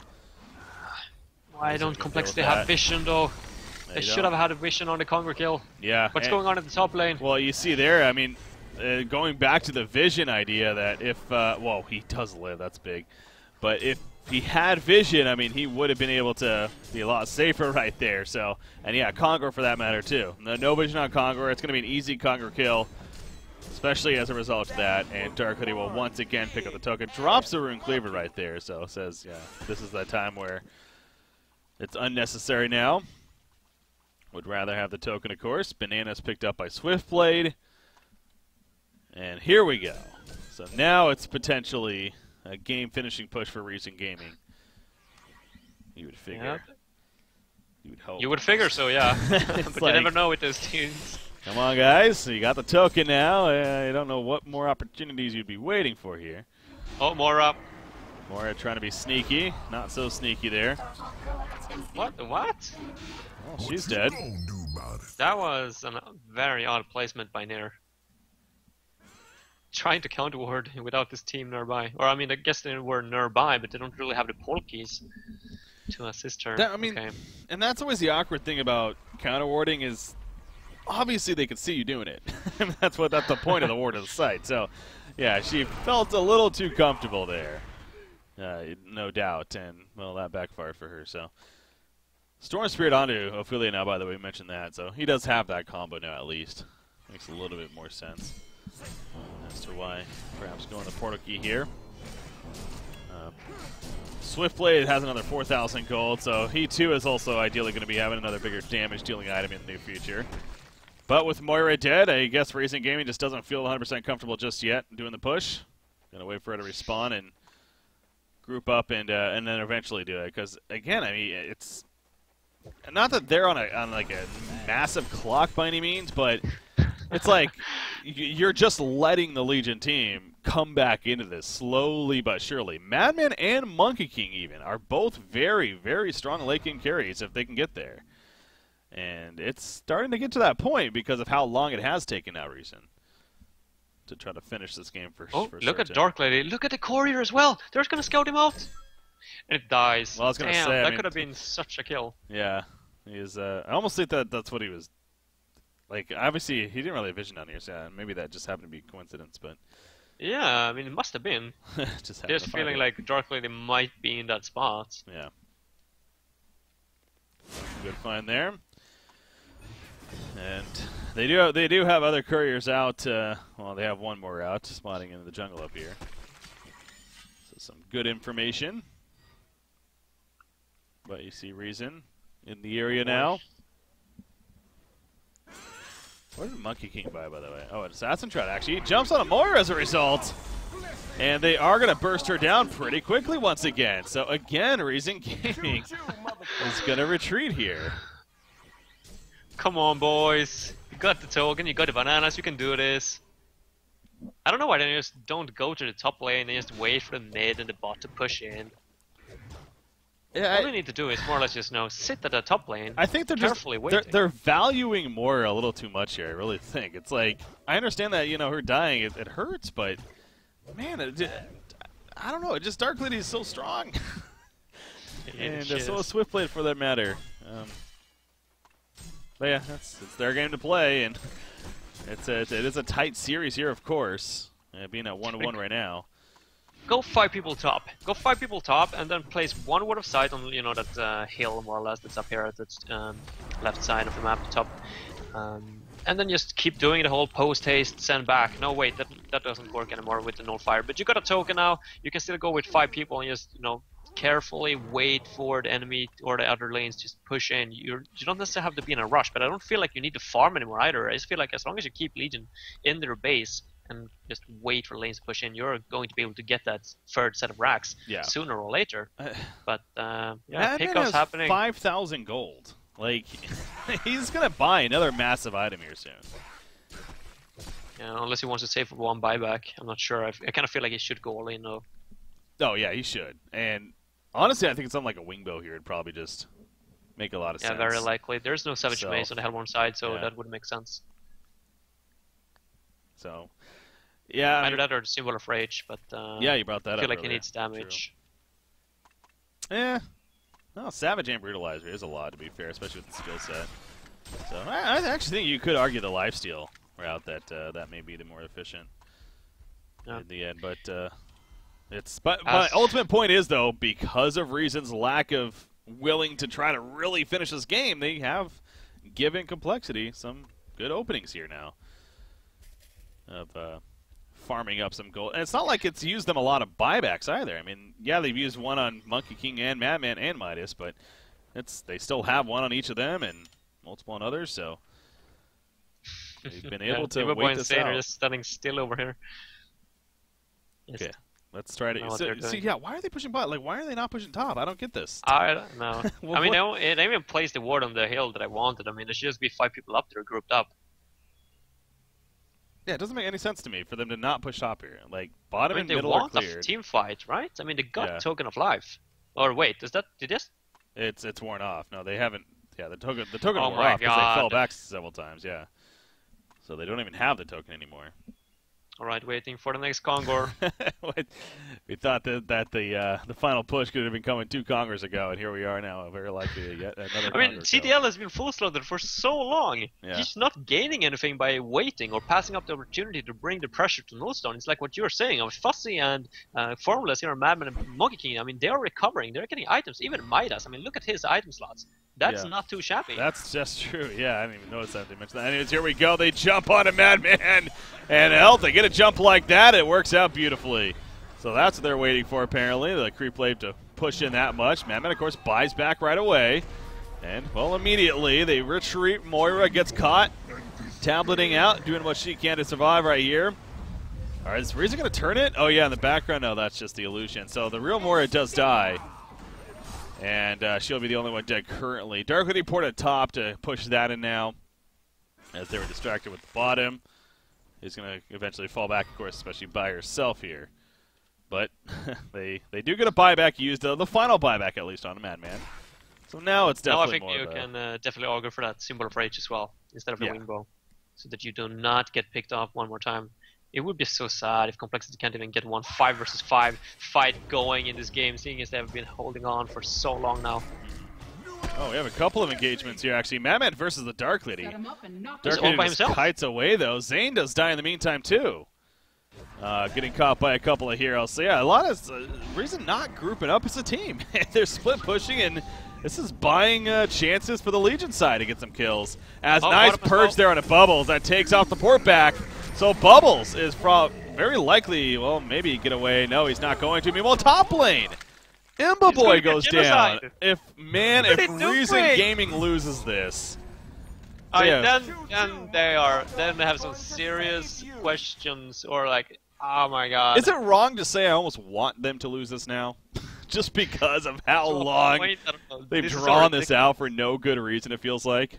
Why don't Complexity have vision, though? They should have had a vision on the Kongor kill. Yeah. What's going on at the top lane? Well, you see there, I mean, going back to the vision idea that if... well, he does live, that's big. But if he had vision, I mean, he would have been able to be a lot safer right there. So, and yeah, Kongor for that matter, too. No vision on Kongor. It's going to be an easy Kongor kill, especially as a result of that. And Dark Hoodie will once again pick up the token. Drops the Rune Cleaver right there, so says, yeah, this is that time where it's unnecessary now. Would rather have the token, of course. Bananas picked up by Swiftblade. And here we go. So now it's potentially a game-finishing push for Reason Gaming. You would figure. Yep. You would hope. You would figure so, yeah. But like, you never know with those teams. Come on, guys. So you got the token now. I don't know what more opportunities you'd be waiting for here. Oh, more up. Moira trying to be sneaky. Not so sneaky there. What? What? Oh, she's dead. That was a very odd placement by Nair. Trying to counter ward without this team nearby. Or, I mean, I guess they were nearby, but they don't really have the pole keys to assist her. I mean, and that's always the awkward thing about counter warding is obviously they can see you doing it. that's the point of the ward of the site. So, yeah, she felt a little too comfortable there. No doubt. And, well, that backfired for her, so. Storm Spirit onto Ophelia now, by the way, we mentioned that. So he does have that combo now, at least. Makes a little bit more sense as to why perhaps going the portal key here. Swiftblade has another 4,000 gold, so he too is also ideally going to be having another bigger damage dealing item in the near future. But with Moira dead, I guess Reason Gaming just doesn't feel 100% comfortable just yet doing the push. Gonna wait for her to respawn and group up and then eventually do it. Because again, I mean, it's not that they're on like a massive clock by any means, but it's like you're just letting the Legion team come back into this slowly but surely. Madman and Monkey King even are both very, very strong late game carries if they can get there. And it's starting to get to that point because of how long it has taken now, Reason, to try to finish this game for look at Dark Lady. Look at the courier as well. They're just going to scout him out. And it dies. Well, I was going to say, that could have been such a kill. Yeah. He is, I almost think that's what he was. Like, obviously, he didn't really have vision down here, so maybe that just happened to be a coincidence, but. Yeah, I mean, it must have been. Just feeling like Dark Lady might be in that spot. Yeah. Good find there. And they do have other couriers out. Well, they have one more out, spotting into the jungle up here. So some good information. But you see Reason in the area now. What did Monkey King buy, by the way? Oh, an Assassin Trout, actually. He jumps on a Moira as a result. And they are going to burst her down pretty quickly once again. So, again, Reason Gaming is going to retreat here. Come on, boys. You got the token, you got the bananas, you can do this. I don't know why they just don't go to the top lane and just wait for the mid and the bot to push in. Yeah, all they need to do is more or less just sit at the top lane. I think they're carefully waiting. They're valuing Moira a little too much here. I really think it's like I understand that her dying it hurts, but man, I don't know. It just Dark Lady is so strong, and so is Swiftblade for that matter. But yeah, it's their game to play, and it is a tight series here, of course, being at 1-1 right now. Go 5 people top. Go 5 people top, and then place one ward of sight on that hill more or less that's up here at the left side of the map, top. And then just keep doing the whole post haste, send back. No, wait, that doesn't work anymore with the null fire. But you got a token now. You can still go with 5 people and just carefully wait for the enemy or the other lanes to push in. You don't necessarily have to be in a rush, but I don't feel like you need to farm anymore either. I just feel like as long as you keep Legion in their base and just wait for lanes to push in, you're going to be able to get that third set of racks sooner or later. But yeah, pickups happening. 5,000 gold. Like, he's gonna buy another massive item here soon. Yeah, unless he wants to save for one buyback. I'm not sure. I kind of feel like he should go all in though. Oh yeah, he should. And honestly, I think it's something like a Wingbow here would probably just make a lot of sense. Yeah, very likely. There's no Savage Mace on the Hellborn side, so that would make sense. So, yeah. Either that or the Symbol of Rage, but yeah, you brought that I up. feel like he earlier. needs damage. True. Yeah. Well, Savage and Brutalizer is a lot, to be fair, especially with the skill set. So I actually think you could argue the lifesteal route that may be the more efficient in the end. But my ultimate point is, though, because of Reason's lack of willing to try to really finish this game, they have given Complexity some good openings here now of farming up some gold. And it's not like it's used them a lot of buybacks either. I mean, yeah, they've used one on Monkey King and Madman and Midas, but they still have one on each of them and multiple on others, so they've been able to wait this out. They're just standing still over here. Okay, let's try to see. Yeah, why are they pushing bot? Like, why are they not pushing top? I don't get this. I don't know. Well, I mean, they even placed the ward on the hill that I wanted. I mean, there should just be 5 people up there grouped up. Yeah, it doesn't make any sense to me for them to not push top here. Like, bottom and middle are cleared. They want a team fight, right? I mean, they got Token of Life. Or wait, did this? It's worn off. No, they haven't. Yeah, the token wore off because they fell back several times. Yeah, so they don't even have the token anymore. All right, waiting for the next Kongor. We thought that the final push could have been coming 2 Kongors ago, and here we are now. Very likely yet another. I mean, CDL has been full slotted for so long. Yeah. He's not gaining anything by waiting or passing up the opportunity to bring the pressure to Nullstone. It's like what you're saying. I mean, Fuzzy and Formless, Madman and Monkey King. I mean, they are recovering. They're getting items. Even Midas. I mean, look at his item slots. That's not too shabby. That's just true. Yeah, I didn't even notice that they mentioned that. Anyways, here we go. They jump on a Madman and Health. They get a jump like that. It works out beautifully. So that's what they're waiting for, apparently. The creep wave to push in that much. Madman, of course, buys back right away. And, well, immediately they retreat. Moira gets caught. Tableting out, doing what she can to survive right here. All right, is Reason going to turn it? Oh, yeah, in the background. No, that's just the illusion. So the real Moira does die. And she'll be the only one dead currently. Dark Lady ported top to push that in now, as they were distracted with the bottom. He's going to eventually fall back, of course, especially by herself here. But they do get a buyback used, the final buyback at least on a Madman. So now it's definitely more. I think you can definitely argue for that Symbol of Rage as well, instead of the Wingbow, so that you do not get picked off one more time. It would be so sad if Complexity can't even get one 5 versus 5 fight going in this game, seeing as they've been holding on for so long now. Oh, we have a couple of engagements here, actually. Madman versus the Dark Lady. Dark Lady just kites away, though. Zane does die in the meantime, too. Getting caught by a couple of heroes. So, yeah, a lot of reason not grouping up as a team. They're split pushing, and this is buying chances for the Legion side to get some kills. As nice purge there on a Bubbles that takes off the port back. So Bubbles is very likely, well, maybe get away. No, he's not going to. Meanwhile, top lane. Imba Boy goes down. If Reason Gaming loses this. Then they have some serious questions, or like, oh my god. Is it wrong to say I almost want them to lose this now? Just because of how long they've drawn this out for no good reason, it feels like.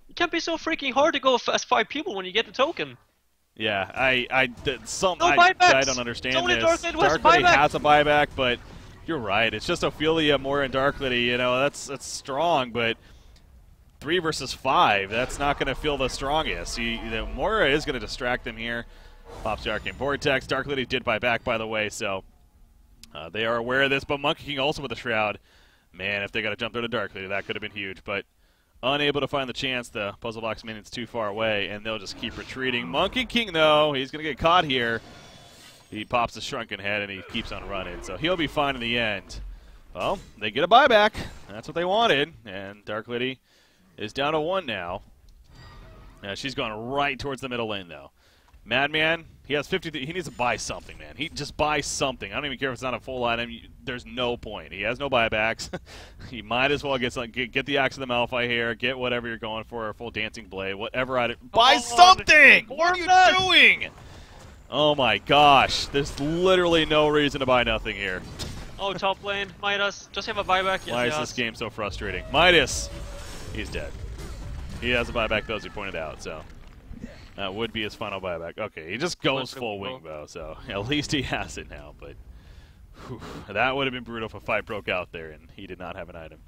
It can't be so freaking hard to go as 5 people when you get the token. Yeah, I don't understand this. Dark Lady has a buyback, but you're right. It's just Ophelia, Moira, and Dark Lady. You know, that's strong, but 3 versus 5, that's not going to feel the strongest. Moira is going to distract them here. Pops the Arcane Vortex. Dark Lady did buy back, by the way, so they are aware of this. But Monkey King also with a Shroud. Man, if they got to jump through the Dark Lady, that could have been huge. But unable to find the chance. The Puzzle Box Minion's too far away, and they'll just keep retreating. Monkey King, though, he's going to get caught here. He pops a Shrunken Head, and he keeps on running. So he'll be fine in the end. Well, they get a buyback. That's what they wanted. And Dark Lady is down to 1 now. She's going right towards the middle lane, though. Madman, he has 50. He needs to buy something, man. He just buys something. I don't even care if it's not a full item. There's no point. He has no buybacks. He might as well get the Axe of the Malphite here. Get whatever you're going for, a full Dancing Blade, whatever item. Buy something! What are you doing? Oh my gosh. There's literally no reason to buy nothing here. Oh, top lane, Midas. Just have a buyback. Yes, why is this game so frustrating? Midas, he's dead. He has a buyback, though, as he pointed out, so that would be his final buyback. Okay, he just goes full Wingbow, so at least he has it now, but whew, that would have been brutal if a fight broke out there and he did not have an item.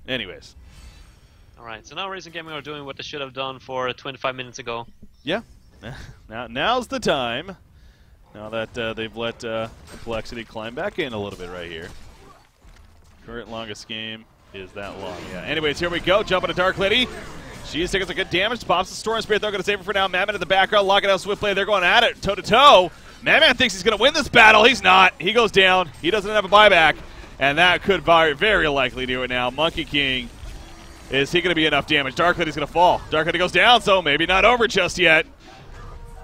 Anyways. Alright, so now Reason Gaming are doing what they should have done for 25 minutes ago. Yeah. Now's the time. Now that they've let Complexity climb back in a little bit right here. Current longest game is that long. Yeah. Anyways, here we go. Jumping to Dark Lady. She's taking some good damage. Pops the Storm Spirit. They're going to save her for now. Madman in the background. Locking out Swift Play. They're going at it toe-to-toe. Madman thinks he's going to win this battle. He's not. He goes down. He doesn't have a buyback. And that could very likely do it now. Monkey King, is he going to be enough damage? Dark Lady's going to fall. Dark Lady goes down, so maybe not over just yet.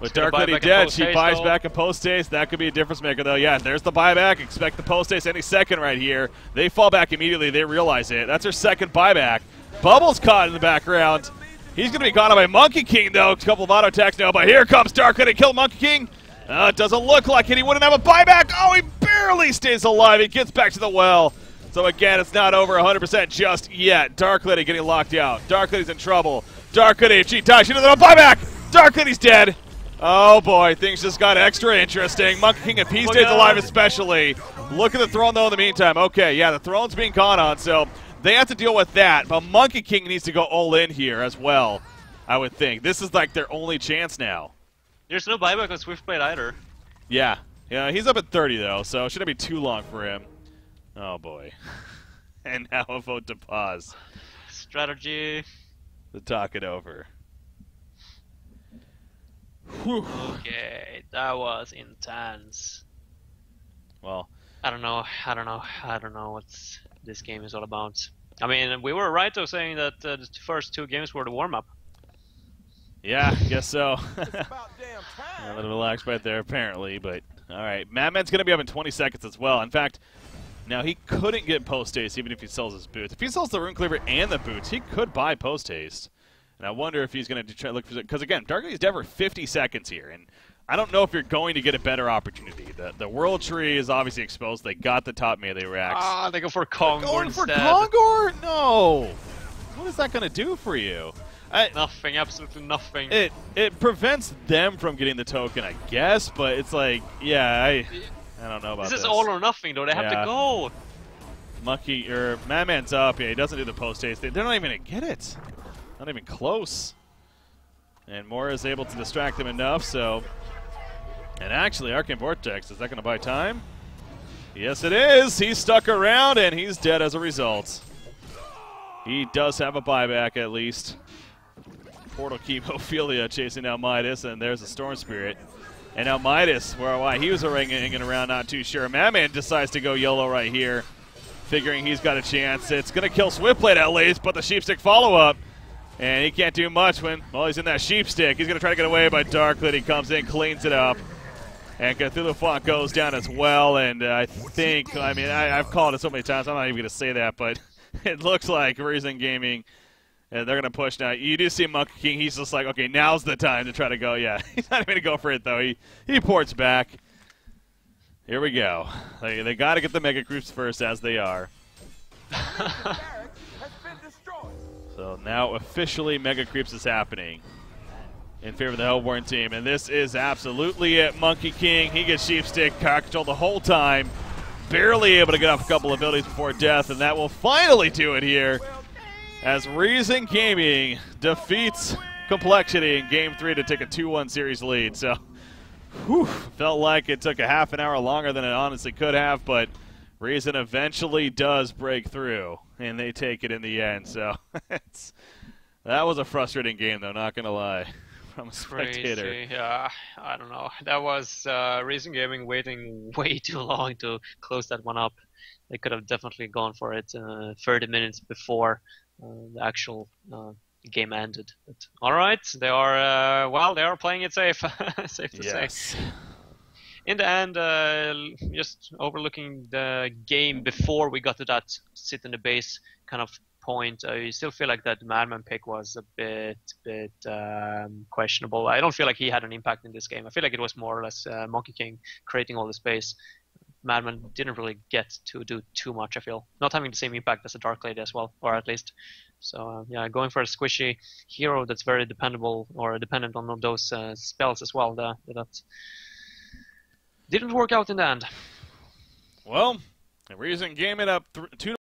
With Dark Lady dead, she buys back a post-haste. That could be a difference maker, though. Yeah, there's the buyback. Expect the post-haste any second right here. They fall back immediately. They realize it. That's her second buyback. Bubbles caught in the background. He's going to be caught by Monkey King, though. A couple of auto attacks now, but here comes Dark Lady. Kill Monkey King. It doesn't look like it. He wouldn't have a buyback. Oh, he barely stays alive. He gets back to the well. So, again, it's not over 100% just yet. Dark Lady getting locked out. Dark Lady's in trouble. Dark Lady, if she dies, she doesn't have a buyback. Dark Lady's dead. Oh, boy, things just got extra interesting. Monkey King, if he stays alive especially. Look at the throne, though, in the meantime. Okay, yeah, the throne's being caught on, so they have to deal with that. But Monkey King needs to go all in here as well, I would think. This is like their only chance now. There's no buyback on Swiftblade either. Yeah. Yeah, he's up at 30, though, so it shouldn't be too long for him. Oh, boy. And now a vote to pause. Strategy. To talk it over. Whew. Okay, that was intense. Well, I don't know what this game is all about. I mean, we were right though saying that the first two games were the warm-up. yeah, guess so. It's about damn time. A little relaxed right there, apparently, but all right. Madman's going to be up in 20 seconds as well. In fact, now he couldn't get post-haste even if he sells his boots. If he sells the Rune Cleaver and the boots, he could buy post-haste. And I wonder if he's going to try to look for it. Because, again, Dark Lady's dead for 50 seconds here. And I don't know if you're going to get a better opportunity. The World Tree is obviously exposed. They got the top melee racks. Ah, they go for Kongor Going instead. for Kongor? No. What is that going to do for you? Nothing, absolutely nothing. It prevents them from getting the token, I guess. But it's like, yeah, I don't know about this. This is all or nothing, though. They have to go. Monkey, or Madman's up. Yeah, he doesn't do the post-haste. They're not even going to get it. Not even close. And Mora is able to distract them enough, so... And actually, Arcane Vortex, is that going to buy time? Yes, it is! He's stuck around, and he's dead as a result. He does have a buyback, at least. Portal Keep Ophelia chasing down Midas, and there's a Storm Spirit. And now Midas, why he was hanging around, not too sure. Madman decides to go YOLO right here, figuring he's got a chance. It's going to kill Swiftblade at least, but the Sheepstick follow-up. And he can't do much when, well, he's in that Sheepstick. He's going to try to get away, but Dark Lady comes in, cleans it up. And Cthulhu Font goes down as well. And I think, I mean, I've called it so many times, I'm not even going to say that, but it looks like Reason Gaming, and they're going to push now. You do see Monkey King, he's just like, okay, now's the time to try to go. Yeah, he's not even going to go for it, though. He ports back. Here we go. They got to get the Mega Groups first, as they are. So now officially Mega Creeps is happening in favor of the Hellborn team. And this is absolutely it. Monkey King, he gets Sheepstick control the whole time. Barely able to get off a couple abilities before death. And that will finally do it here as Reason Gaming defeats Complexity in Game 3 to take a 2-1 series lead. So, whew, felt like it took a half an hour longer than it honestly could have. But Reason eventually does break through, and they take it in the end. So that was a frustrating game, though, not going to lie, from a spectator. Crazy. Yeah, I don't know. That was Reason Gaming waiting way too long to close that one up. They could have definitely gone for it 30 minutes before the actual game ended. But, all right, they are well, they are playing it safe. Safe to say. In the end, just overlooking the game before we got to that sit in the base kind of point, I still feel like that Madman pick was a bit questionable. I don't feel like he had an impact in this game. I feel like it was more or less Monkey King creating all the space. Madman didn't really get to do too much, I feel. Not having the same impact as a Dark Lady as well, or at least. So, yeah, going for a squishy hero that's very dependable, or dependent on those spells as well, that didn't work out in the end. Well, Reason game it up 2